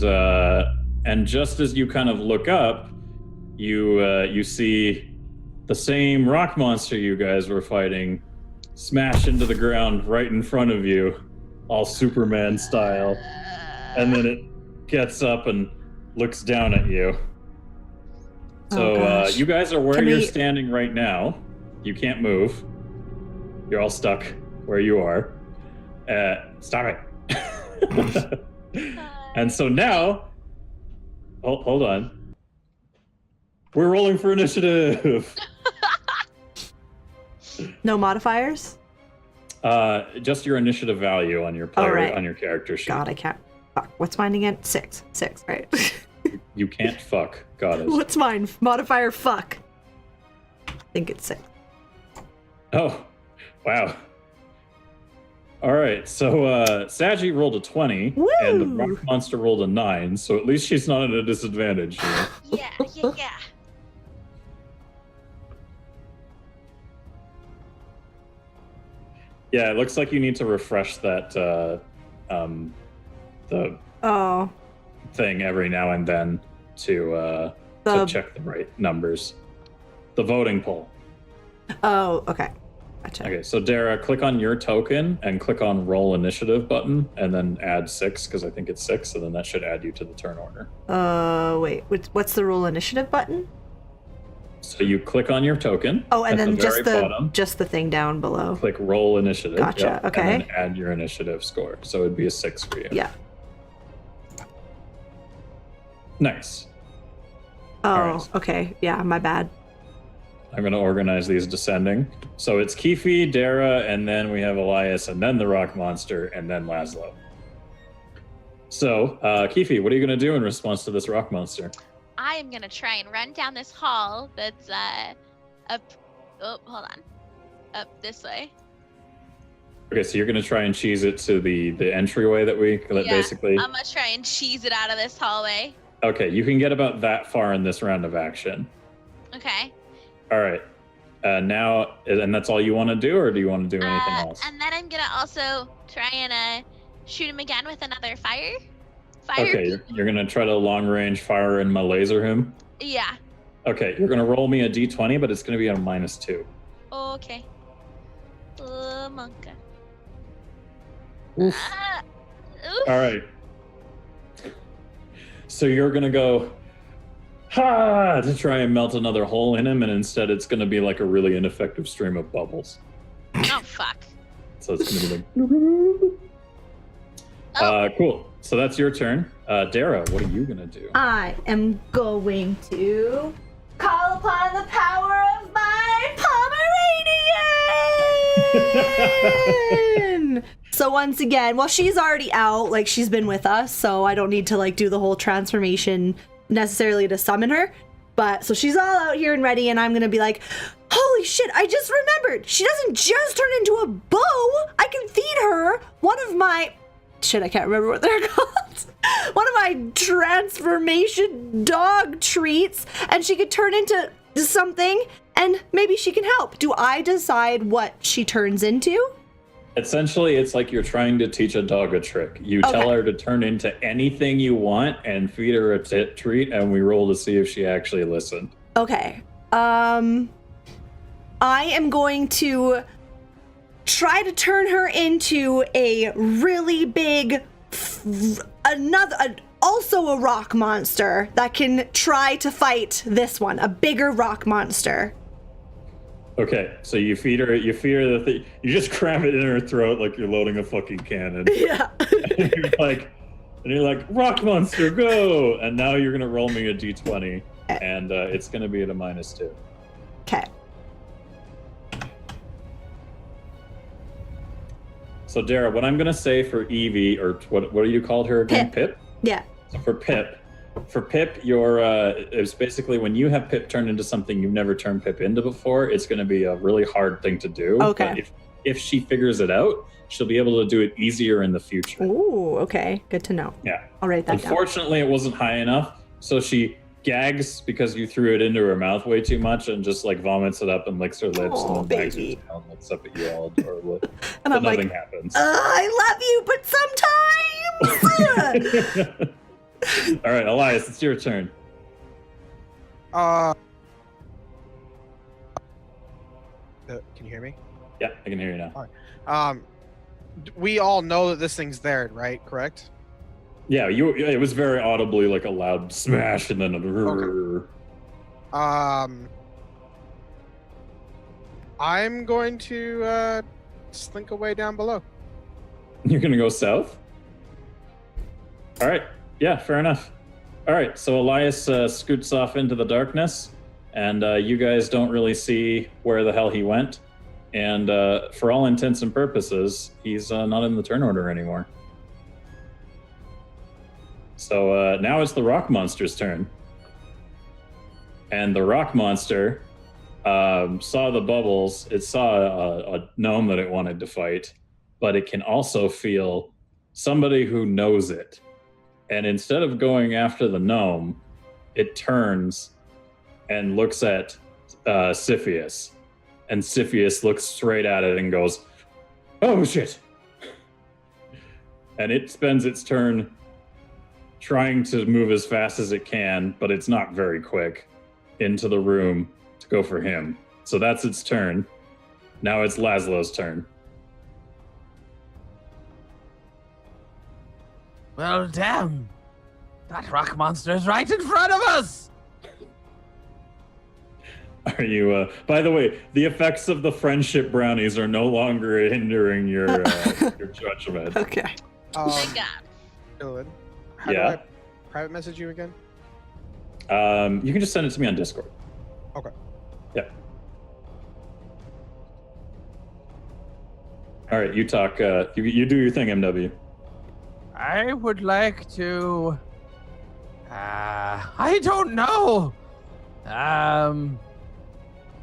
just as you kind of look up, you see the same rock monster you guys were fighting smash into the ground right in front of you, all Superman style, and then it gets up and looks down at you. So you guys are where you're standing right now. You can't move. You're all stuck where you are. Stop it. And so now, hold on. We're rolling for initiative. No modifiers? Just your initiative value on your player, on your character sheet. God, I can't. Fuck. What's mine again? 6, right? You can't fuck, goddess. What's mine? Modifier fuck. I think it's 6. Oh. Wow. All right, so Saji rolled a 20, Woo! And the rock monster rolled a 9, so at least she's not at a disadvantage here. Yeah. Yeah, it looks like you need to refresh that the thing every now and then to check the right numbers. The voting poll. Oh, okay. Gotcha. Okay, so Dara, click on your token and click on roll initiative button, and then add 6, because I think it's 6, and then that should add you to the turn order. Wait, what's the roll initiative button? So you click on your token. Oh, and then bottom, just the thing down below. Click roll initiative. Gotcha. Yep, okay. And then add your initiative score. So it'd be a 6 for you. Yeah. Nice. Oh, right. Okay. Yeah, my bad. I'm going to organize these descending. So it's Kifi, Dara, and then we have Elias, and then the rock monster, and then Laszlo. So, Kifi, what are you going to do in response to this rock monster? I am gonna try and run down this hall that's up. Oh, hold on. Up this way. Okay, so you're going to try and cheese it to the entryway that basically... I'm gonna try and cheese it out of this hallway. Okay, you can get about that far in this round of action. Okay. All right. Now, and that's all you want to do, or do you want to do anything else? And then I'm gonna also try and shoot him again with another fire. Okay, you're gonna try to long range fire and laser him? Yeah. Okay, you're gonna roll me a d20, but it's gonna be a -2. Okay. Monka. Oof. All right. So you're gonna go, ha, to try and melt another hole in him, and instead it's gonna be like a really ineffective stream of bubbles. Oh, fuck. So it's gonna be like, cool. So that's your turn. Dara, what are you gonna do? I am going to call upon the power of my Pomeranian! So once again, well, she's already out, like she's been with us, so I don't need to like do the whole transformation necessarily to summon her. But so she's all out here and ready, and I'm gonna be like, holy shit, I just remembered, she doesn't just turn into a bow. I can feed her one of my, shit, I can't remember what they're called. One of my transformation dog treats, and she could turn into something, and maybe she can help. Do I decide what she turns into? Essentially, it's like you're trying to teach a dog a trick. You tell her to turn into anything you want and feed her a treat, and we roll to see if she actually listened. Okay. I am going to try to turn her into a really big, also a rock monster that can try to fight this one, a bigger rock monster. Okay, so you feed her the thing, you just cram it in her throat like you're loading a fucking cannon. Yeah. and you're like, rock monster, go! And now you're gonna roll me a d20, and it's gonna be at a -2. Okay. So Dara, what I'm gonna say for Evie, or what are you called her again? Pip? Yeah. So for Pip, you're it's basically when you have Pip turned into something you've never turned Pip into before, it's gonna be a really hard thing to do. Okay. But if she figures it out, she'll be able to do it easier in the future. Ooh, okay. Good to know. Yeah. I'll write that down. Unfortunately, it wasn't high enough, so she gags because you threw it into her mouth way too much and just like vomits it up and licks her lips and then bags her tail and looks up at you all adorably. And but I'm nothing like, happens. I love you, but sometimes. All right, Elias, it's your turn. Can you hear me? Yeah, I can hear you now. All right. We all know that this thing's there, right? Correct? Yeah, it was very audibly like a loud smash and then a Okay. I'm going to slink away down below. You're gonna go south? All right. Yeah, fair enough. All right, so Elias scoots off into the darkness, and you guys don't really see where the hell he went. And for all intents and purposes, he's not in the turn order anymore. So now it's the rock monster's turn. And the rock monster saw the bubbles. It saw a gnome that it wanted to fight, but it can also feel somebody who knows it. And instead of going after the gnome, it turns and looks at Siphius. And Siphius looks straight at it and goes, oh shit! And it spends its turn trying to move as fast as it can, but it's not very quick, into the room to go for him. So that's its turn. Now it's Laszlo's turn. Well, damn. That rock monster is right in front of us! Are you, by the way, the effects of the friendship brownies are no longer hindering your judgment. Okay. Thank God. Dylan, how do I private message you again? You can just send it to me on Discord. Okay. Yeah. All right, you talk, you do your thing, MW. I would like to... I don't know.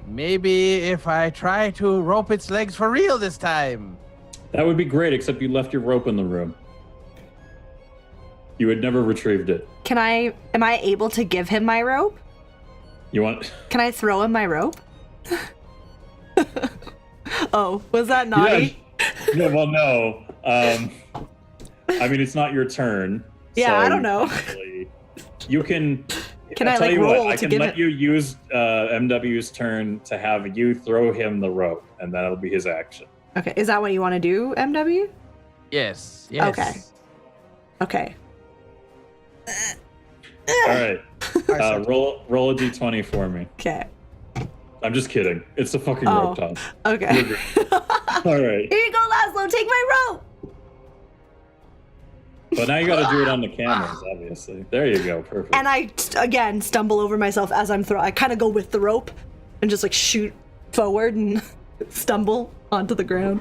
Maybe if I try to rope its legs for real this time. That would be great, except you left your rope in the room. You had never retrieved it. Am I able to give him my rope? You want... Can I throw him my rope? Oh, was that naughty? Yeah, well, no. I mean, it's not your turn. Yeah, so I don't know. You can... Can I'll I tell like you roll what, I to can give let it? you use MW's turn to have you throw him the rope, and that'll be his action. Okay, is that what you want to do, MW? Yes. Yes. Okay. All right. Roll a d20 for me. Okay. I'm just kidding. It's a fucking rope top. Okay. You're good. All right. Here you go, Laszlo. Take my rope. But now you got to do it on the cameras, obviously. There you go. Perfect. And I, again, stumble over myself as I'm throwing. I kind of go with the rope and just like shoot forward and stumble onto the ground.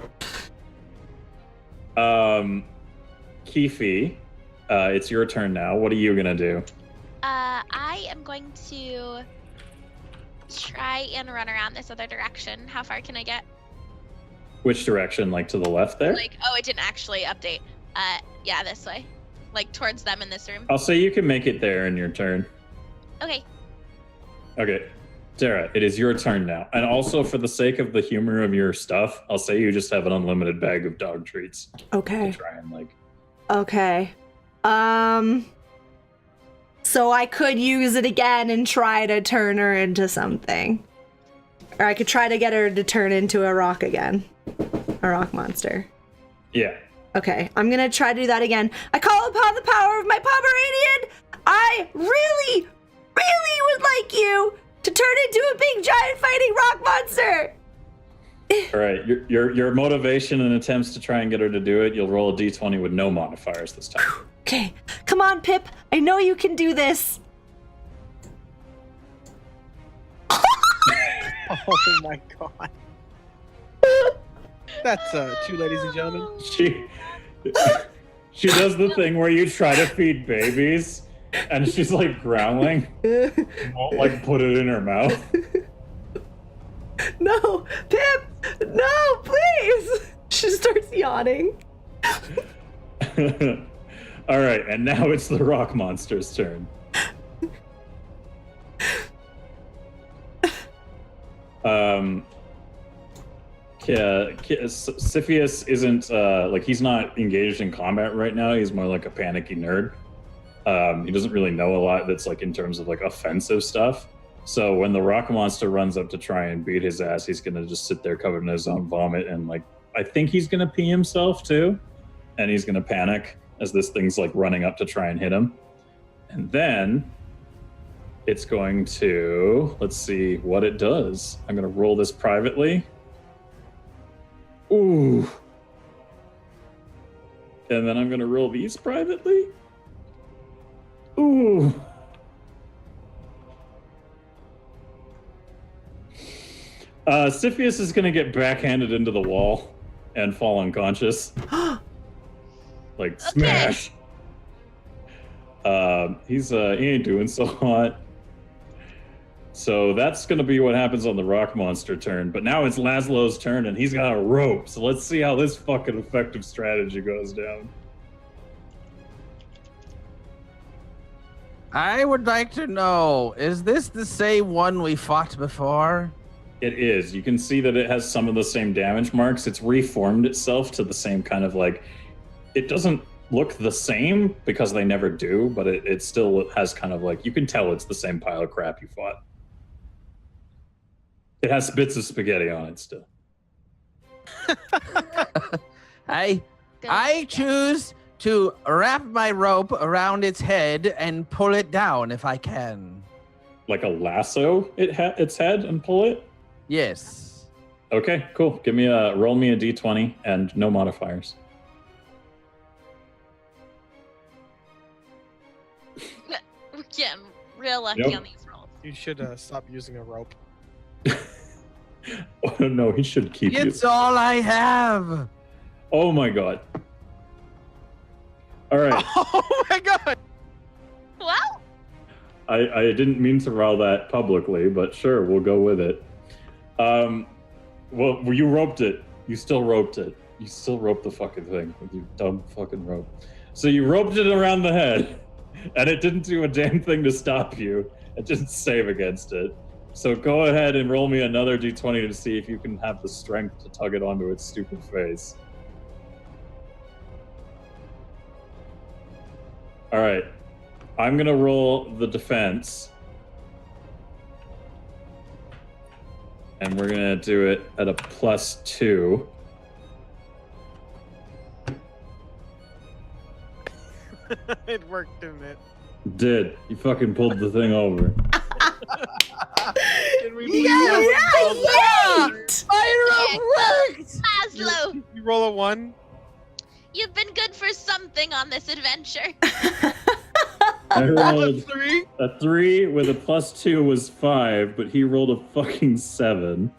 Keefe, it's your turn now. What are you going to do? I am going to try and run around this other direction. How far can I get? Which direction? Like to the left there? Like, oh, it didn't actually update. Yeah, this way. Like towards them in this room. I'll say you can make it there in your turn. Okay. Okay. Sarah, it is your turn now. And also for the sake of the humor of your stuff, I'll say you just have an unlimited bag of dog treats. Okay. To try and like... Okay. So I could use it again and try to turn her into something. Or I could try to get her to turn into a rock again. A rock monster. Yeah. Okay, I'm gonna try to do that again. I call upon the power of my Pomeranian! I really, really would like you to turn into a big giant fighting rock monster! All right, your motivation and attempts to try and get her to do it, you'll roll a d20 with no modifiers this time. Okay, come on, Pip. I know you can do this. Oh my god. That's 2 ladies and gentlemen. She does the thing where you try to feed babies and she's like growling. Won't like put it in her mouth. No, Pip! No, please! She starts yawning. All right, and now it's the rock monster's turn. Siphius isn't like he's not engaged in combat right now. He's more like a panicky nerd. He doesn't really know a lot that's like in terms of like offensive stuff. So when the rock monster runs up to try and beat his ass, he's gonna just sit there covered in his own vomit and like I think he's gonna pee himself too, and he's gonna panic as this thing's like running up to try and hit him. And then it's going to, let's see what it does. I'm gonna roll this privately. Ooh. And then I'm gonna roll these privately. Ooh. Siphius is gonna get backhanded into the wall and fall unconscious. Like smash. He ain't doing so hot. So that's gonna be what happens on the rock monster turn. But now it's Laszlo's turn and he's got a rope. So let's see how this fucking effective strategy goes down. I would like to know, is this the same one we fought before? It is. You can see that it has some of the same damage marks. It's reformed itself to the same kind of like, it doesn't look the same because they never do, but it still has kind of like, you can tell it's the same pile of crap you fought. It has bits of spaghetti on it still. I choose to wrap my rope around its head and pull it down if I can. Like a lasso its head and pull it? Yes. Okay, cool. Roll me a d20 and no modifiers. We're getting real lucky on these rolls. You should stop using a rope. Oh no, he should keep it. It's all I have. Oh my god. All right. Oh my god. Well, I didn't mean to roll that publicly, but sure, we'll go with it. Well, you roped it. You still roped it. You still roped the fucking thing with your dumb fucking rope. So you roped it around the head, and it didn't do a damn thing to stop you. It didn't save against it. So go ahead and roll me another d20 to see if you can have the strength to tug it onto its stupid face. All right. I'm going to roll the defense. And we're going to do it at a +2. It worked, didn't it? Did. You fucking pulled the thing over. Can we please Yeah! Yeah. Maslow, You roll a 1? you've been good for something on this adventure. I Roll a rolled 3? a 3 with a +2 was 5, but he rolled a fucking 7.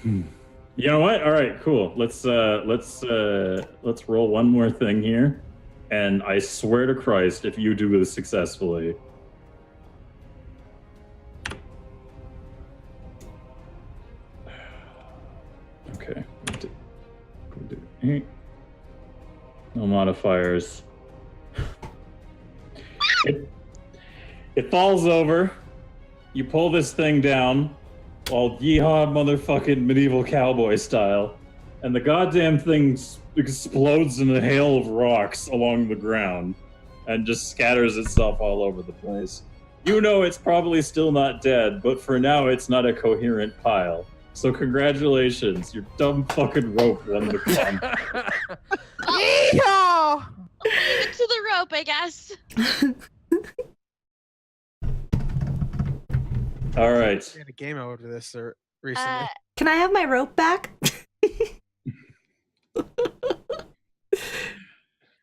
You know what? All right, cool. Let's roll one more thing here, and I swear to Christ, if you do this successfully. Okay. No modifiers. It falls over. You pull this thing down, all yeehaw motherfucking medieval cowboy style, and the goddamn thing explodes in a hail of rocks along the ground and just scatters itself all over the place. You know it's probably still not dead, but for now it's not a coherent pile. So congratulations, your dumb fucking rope won the contest. Yeehaw! Leave it to the rope, I guess. All right. We had a game over this recently. Can I have my rope back?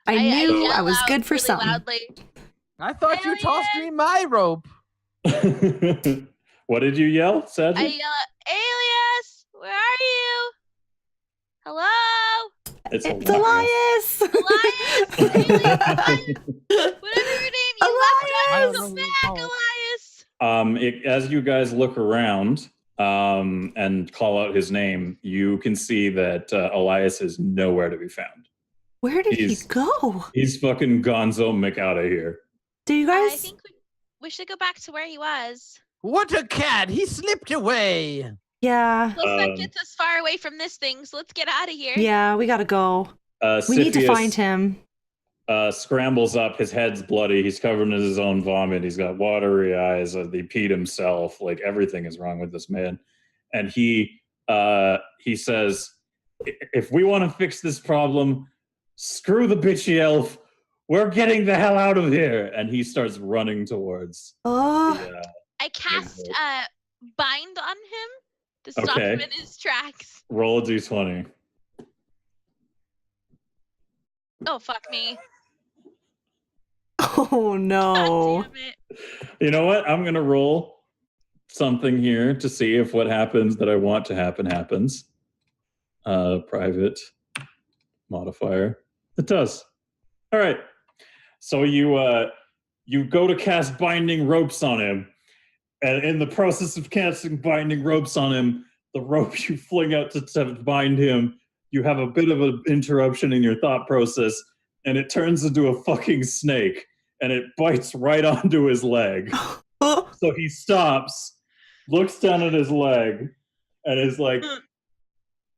I knew yell I was out good for really something. loudly. I thought you Alien! tossed me my rope. What did you yell, I Cedric? yell out, Alias, where are you? Hello? It's It's Elias! Elias? Alias? Whatever your name, you I left don't us know back, who you Elias. As you guys look around and call out his name, you can see that Elias is nowhere to be found. Where did he He's- go? He's fucking gonzo Mick out of here. Do you I guys? think we should go back to where he was. What a cat! He slipped away. Yeah. Plus, that Um, gets us far away from this thing, so let's get out of here. Yeah, we gotta go. We need to Siphius, find him. Scrambles up. His head's bloody. He's covered in his own vomit. He's got watery eyes. They peed himself. Like everything is wrong with this man. And he says, "If we want to fix this problem, screw the bitchy elf. We're getting the hell out of here." And he starts running towards Oh, the, I cast bind on him to stop Okay. him in his tracks. roll a d20. Oh, fuck me. oh no. God damn it. You know what? I'm gonna roll something here to see if what happens that I want to happen happens. Private modifier. It does. All right. So you go to cast binding ropes on him, and in the process of casting binding ropes on him, the rope you fling out to bind him, you have a bit of an interruption in your thought process, and it turns into a fucking snake, and it bites right onto his leg. So he stops, looks down at his leg, and is like,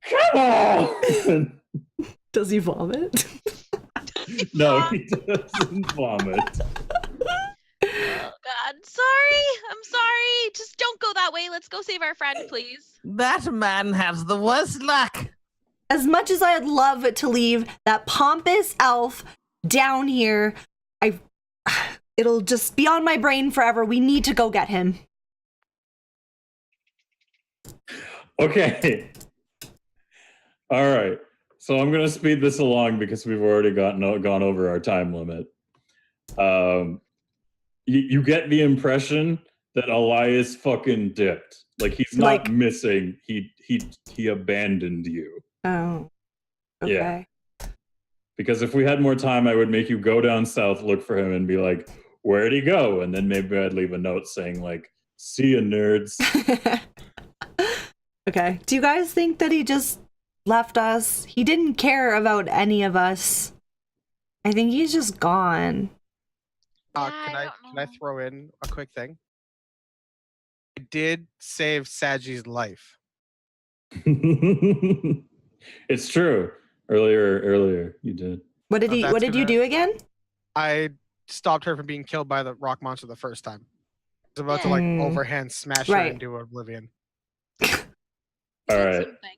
"Come on!" Does he vomit? No, he doesn't vomit. Oh, God. Sorry. I'm sorry. Just don't go that way. Let's go save our friend, please. That man has the worst luck. As much as I'd love to leave that pompous elf down here, it'll just be on my brain forever. We need to go get him. Okay. All right. So I'm going to speed this along because we've already gone over our time limit. You get the impression that Elias fucking dipped. Like he's not Like- missing. He abandoned you. Oh. Okay. Yeah. Because if we had more time, I would make you go down south, look for him, and be like, "Where'd he go?" And then maybe I'd leave a note saying like, "See ya, nerds." Okay. Do you guys think that he just left us? He didn't care about any of us. I think he's just gone. Yeah, Can I I don't know. throw in a quick thing? I did save Saji's life. It's true. Earlier you did. What did Oh, he? that's What did you gonna- do again? I stopped her from being killed by the rock monster the first time. I was about to like Mm. overhand smash her Right. into oblivion. All Did right. something.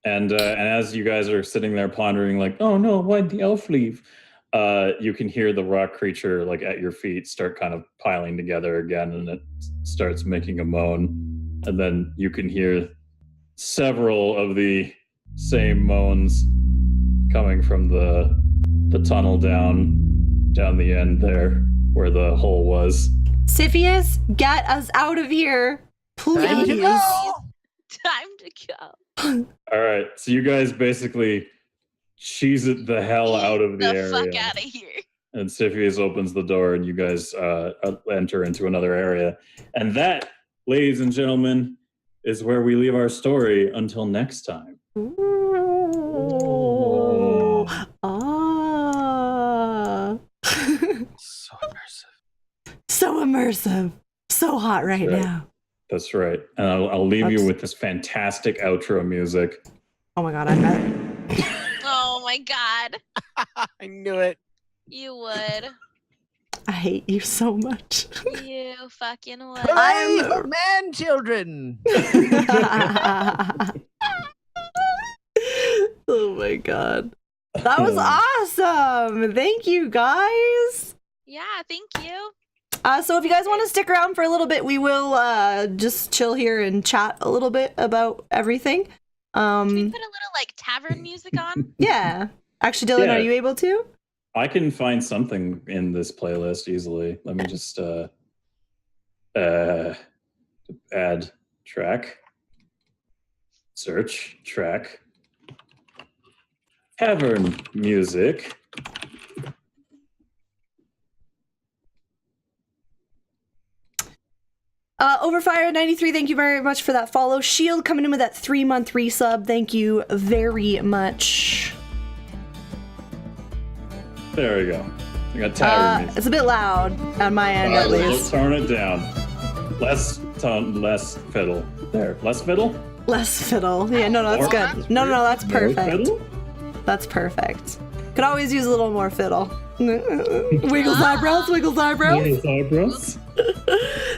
And as you guys are sitting there pondering, like, oh no, why'd the elf leave? You can hear the rock creature like at your feet start kind of piling together again, and it starts making a moan. And then you can hear several of the same moans coming from the tunnel down the end there where the hole was. Siphius, get us out of here, please. Time to go. All right, so you guys basically cheese it the hell out of the area. Fuck out of here. And Siphius opens the door, and you guys enter into another area. And that, ladies and gentlemen, is where we leave our story until next time. Ooh. Ah. So immersive. So immersive. So hot right now. That's right. And I'll leave you with this fantastic outro music. Oh my god, I bet. Oh my god. I knew it. You would. I hate you so much. You fucking would. Play for man children. Oh my god. That was awesome. Thank you guys. Yeah, thank you. So if you guys want to stick around for a little bit, we will just chill here and chat a little bit about everything. Can we put a little like tavern music on? Yeah. Actually, Dylan, Yeah. are you able to? I can find something in this playlist easily. Let me just add track. Search track. Tavern music. Overfire93, thank you very much for that follow. Shield coming in with that 3-month resub. Thank you very much. There we go. I got tavern music. It's a bit loud on my end, at Let's least. turn it down. Less tone, less fiddle. There, less fiddle? Less fiddle. Yeah, no, that's More- good. No, that's More perfect. fiddle? That's perfect. Could always use a little more fiddle. Wiggles eyebrows, wiggles eyebrows. Yes, eyebrows.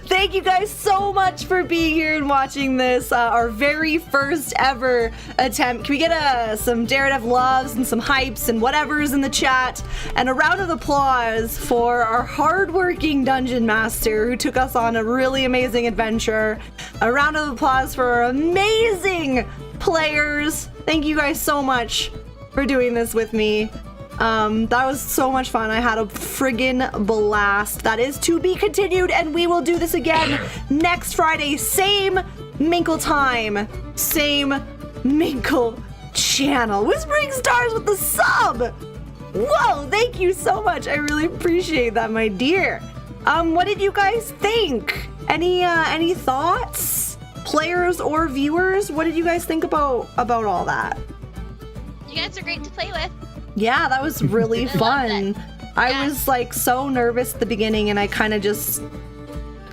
Thank you guys so much for being here and watching this, our very first ever attempt. Can we get some Daredevil loves and some hypes and whatever's in the chat, and a round of applause for our hardworking dungeon master who took us on a really amazing adventure. A round of applause for our amazing players. Thank you guys so much for doing this with me. That was so much fun. I had a friggin' blast. That is to be continued, and we will do this again next Friday. Same Minkle time, same Minkle channel. Whispering Stars with the sub. Whoa, thank you so much. I really appreciate that, my dear. What did you guys think? Any thoughts? Players or viewers? What did you guys think about all that? You guys are great to play with. Yeah, that was really I love fun. that. I Yeah. was like so nervous at the beginning, and I kind of just,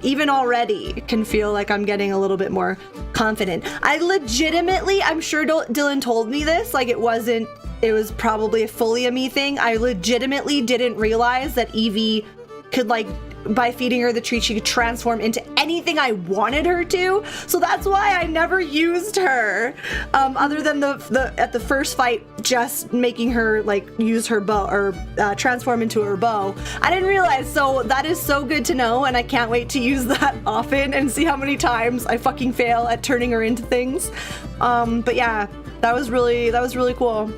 even already, can feel like I'm getting a little bit more confident. I legitimately, I'm sure Dylan told me this, like it was probably fully a me thing. I legitimately didn't realize that Evie could, like, by feeding her the treat, she could transform into anything I wanted her to. So that's why I never used her, other than the at the first fight, just making her like use her bow or transform into her bow. I didn't realize, so that is so good to know, and I can't wait to use that often and see how many times I fucking fail at turning her into things. But yeah, that was really cool.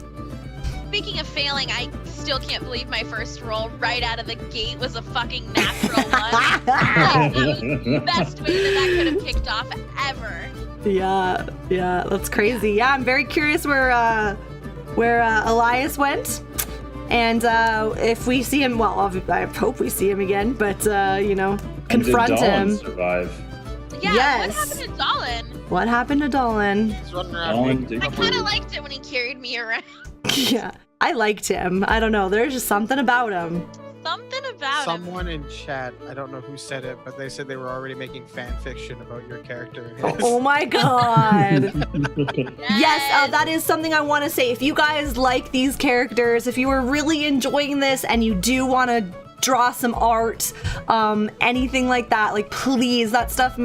Speaking of failing, I still can't believe my first roll right out of the gate was a fucking natural one. Like, that was the best way that could have kicked off ever. Yeah, that's crazy. Yeah, I'm very curious where Elias went, and if we see him, well, I hope we see him again. But confront him. Survive. Yeah, Yes. what happened to Dolan? What happened to Dolan? He's running around. Dolan being did- I covered. kind of liked it when he carried me around. Yeah, I liked him. I don't know. There's just something about him. Something about him. Someone in chat, I don't know who said it, but they said they were already making fan fiction about your character. and his. Oh my god. Yes, that is something I want to say. If you guys like these characters, if you are really enjoying this and you do want to draw some art, anything like that, like please, that stuff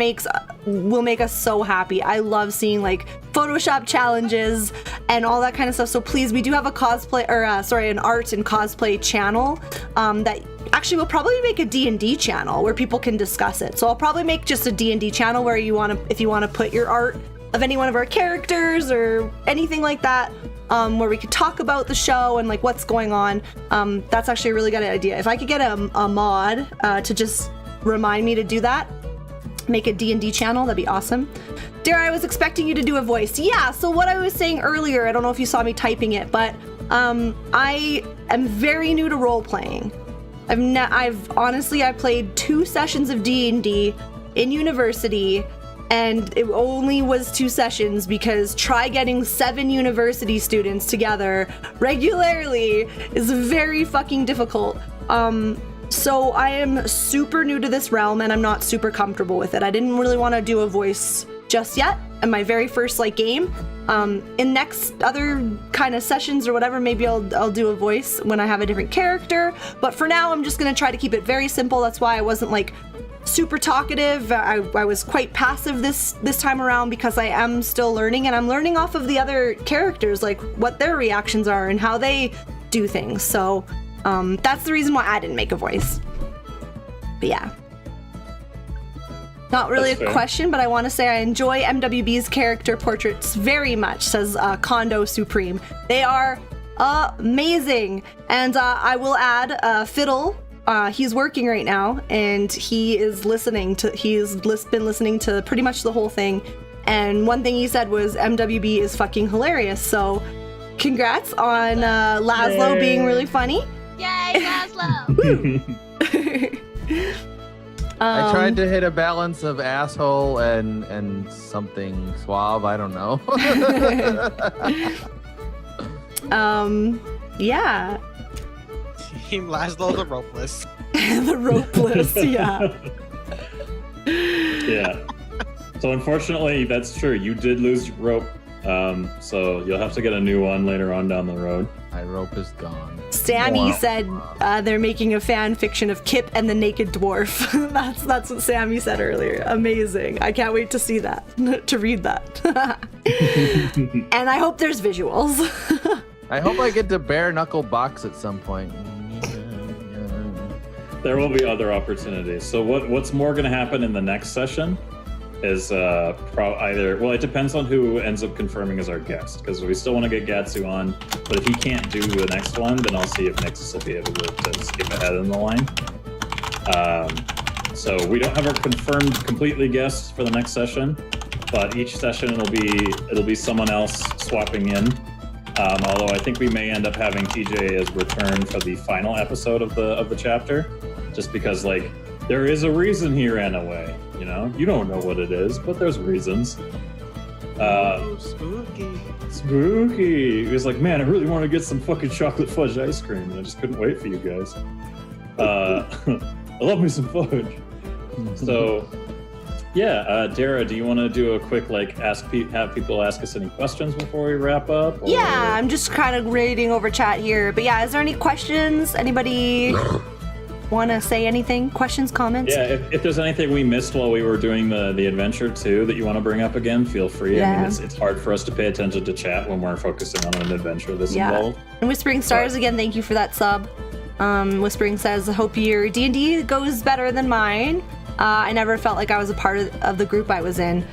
will make us so happy. I love seeing like Photoshop challenges and all that kind of stuff. So please, we do have a cosplay, or an art and cosplay channel that actually we'll probably make a D&D channel where people can discuss it. So I'll probably make just a D&D channel where if you want to put your art of any one of our characters or anything like that, where we could talk about the show and like what's going on. That's actually a really good idea. If I could get a mod to just remind me to do that, make a D&D channel, that'd be awesome. Dara, I was expecting you to do a voice. Yeah, so what I was saying earlier, I don't know if you saw me typing it, but I am very new to role-playing. I've played 2 sessions of D&D in university, and it only was 2 sessions because try getting 7 university students together regularly is very fucking difficult. So I am super new to this realm and I'm not super comfortable with it. I didn't really want to do a voice just yet in my very first game. In next other kind of sessions or whatever, maybe I'll do a voice when I have a different character. But for now, I'm just gonna try to keep it very simple. That's why I wasn't super talkative. I was quite passive this time around because I am still learning, and I'm learning off of the other characters, like what their reactions are and how they do things. So that's the reason why I didn't make a voice. But yeah. Not really a question, but I want to say I enjoy MWB's character portraits very much, says Kondo Supreme. They are amazing. And I will add Fiddle. He's working right now, and he's been listening to pretty much the whole thing. And one thing he said was MWB is fucking hilarious. So congrats on Laszlo being really funny. Yay, Laszlo! I tried to hit a balance of asshole and something suave. I don't know. Yeah. Team Laszlo the ropeless. The ropeless, yeah. Yeah. So unfortunately, that's true. You did lose your rope. So you'll have to get a new one later on down the road. My rope is gone. Sammy said they're making a fan fiction of Kip and the Naked Dwarf. That's what Sammy said earlier. Amazing. I can't wait to see that, to read that. And I hope there's visuals. I hope I get to bare knuckle box at some point. There will be other opportunities. So what's more going to happen in the next session is it depends on who ends up confirming as our guest, because we still want to get Gatsu on, but if he can't do the next one, then I'll see if Nixus will be able to skip ahead in the line. So we don't have our confirmed completely guests for the next session, but each session it'll be someone else swapping in. Although I think we may end up having TJ as return for the final episode of the chapter, just because there is a reason he ran away. You don't know what it is, but there's reasons. Spooky. He was like, man, I really want to get some fucking chocolate fudge ice cream, and I just couldn't wait for you guys. I love me some fudge. So, yeah, Dara, do you want to do a quick have people ask us any questions before we wrap up? Or... Yeah, I'm just kind of reading over chat here, but yeah, is there any questions? Anybody want to say anything? Questions, comments? Yeah, if there's anything we missed while we were doing the adventure too that you want to bring up again, feel free. Yeah. I mean, it's hard for us to pay attention to chat when we're focusing on an adventure that's involved. And Whispering Stars, again, thank you for that sub. Whispering says, I hope your D&D goes better than mine. I never felt like I was a part of the group I was in.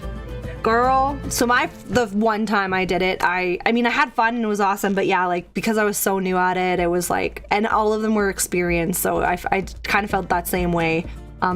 Girl, so the one time I did it, I mean, I had fun and it was awesome, but yeah, because I was so new at it, it was and all of them were experienced, so I kind of felt that same way.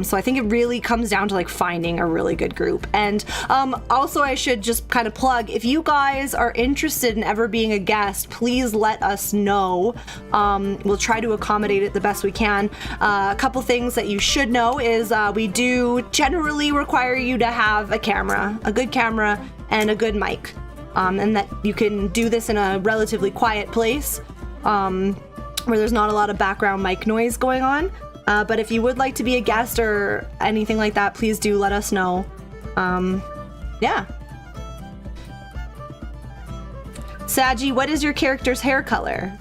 So I think it really comes down to finding a really good group. And also I should just kind of plug, if you guys are interested in ever being a guest, please let us know. We'll try to accommodate it the best we can. A couple things that you should know is we do generally require you to have a good camera and a good mic. And that you can do this in a relatively quiet place where there's not a lot of background mic noise going on. But if you would like to be a guest or anything like that, please do let us know. Yeah. Saji, what is your character's hair color?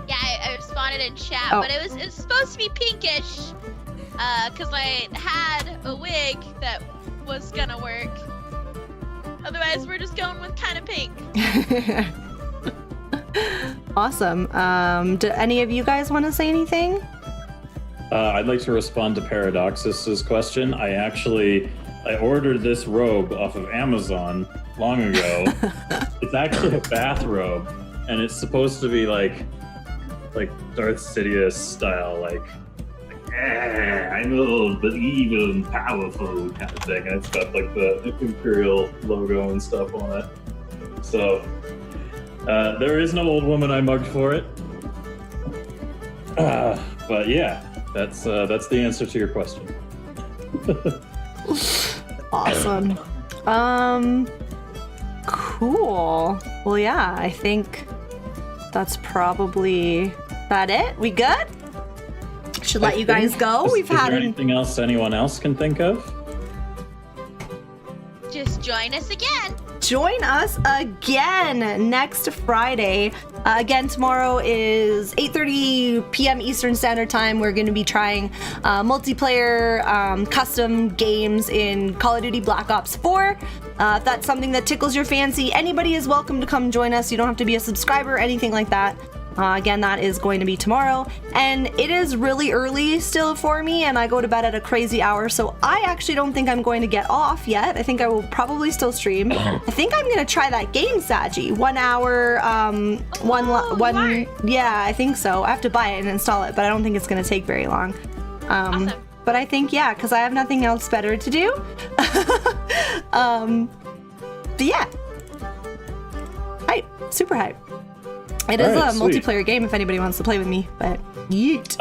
Yeah, I responded it in chat, Oh. but it was supposed to be pinkish, cause I had a wig that was gonna work. Otherwise, we're just going with kind of pink. Awesome. Do any of you guys want to say anything? I'd like to respond to Paradoxus's question. I ordered this robe off of Amazon long ago. It's actually a bathrobe, and it's supposed to be like Darth Sidious style, I'm old but evil and powerful kind of thing. And it's got like the Imperial logo and stuff on it. So there is no old woman I mugged for it. But yeah, that's the answer to your question. Awesome. Cool. Well, yeah, I think that's probably that it. We good? Should let you guys go. Is there anything else anyone else can think of? Just join us again. Join us again next Friday. Again, tomorrow is 8:30 p.m. Eastern Standard Time. We're going to be trying multiplayer custom games in Call of Duty Black Ops 4. If that's something that tickles your fancy, anybody is welcome to come join us. You don't have to be a subscriber or anything like that. Again, that is going to be tomorrow, and it is really early still for me, and I go to bed at a crazy hour, so I actually don't think I'm going to get off yet. I think I will probably still stream. I think I'm going to try that game, Saji. 1 hour, smart. yeah, I think so. I have to buy it and install it, but I don't think it's going to take very long. Awesome. But I think, yeah, because I have nothing else better to do. But yeah. Hype. Super hype. It is Alright, a sweet. multiplayer game if anybody wants to play with me, but yeet.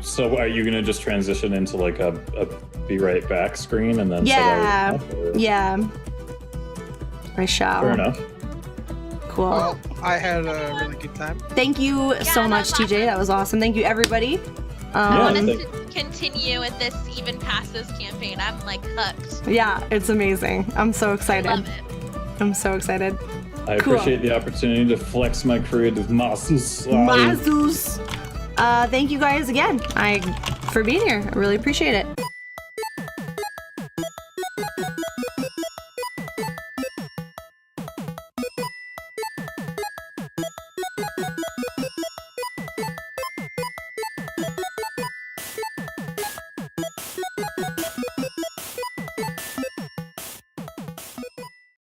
So are you gonna just transition into like a be right back screen and then Yeah. set everything up, or- Yeah. I shall. Fair enough. Cool. Well, I had a really good time. Thank you so that much, was TJ. That was awesome. Thank you, everybody. I want us thank- to continue with this even past this campaign. I'm like hooked. Yeah, it's amazing. I'm so I excited. love it. I'm so excited. I Cool. appreciate the opportunity to flex my creative muscles. Mazus. Thank you guys again for being here. I really appreciate it.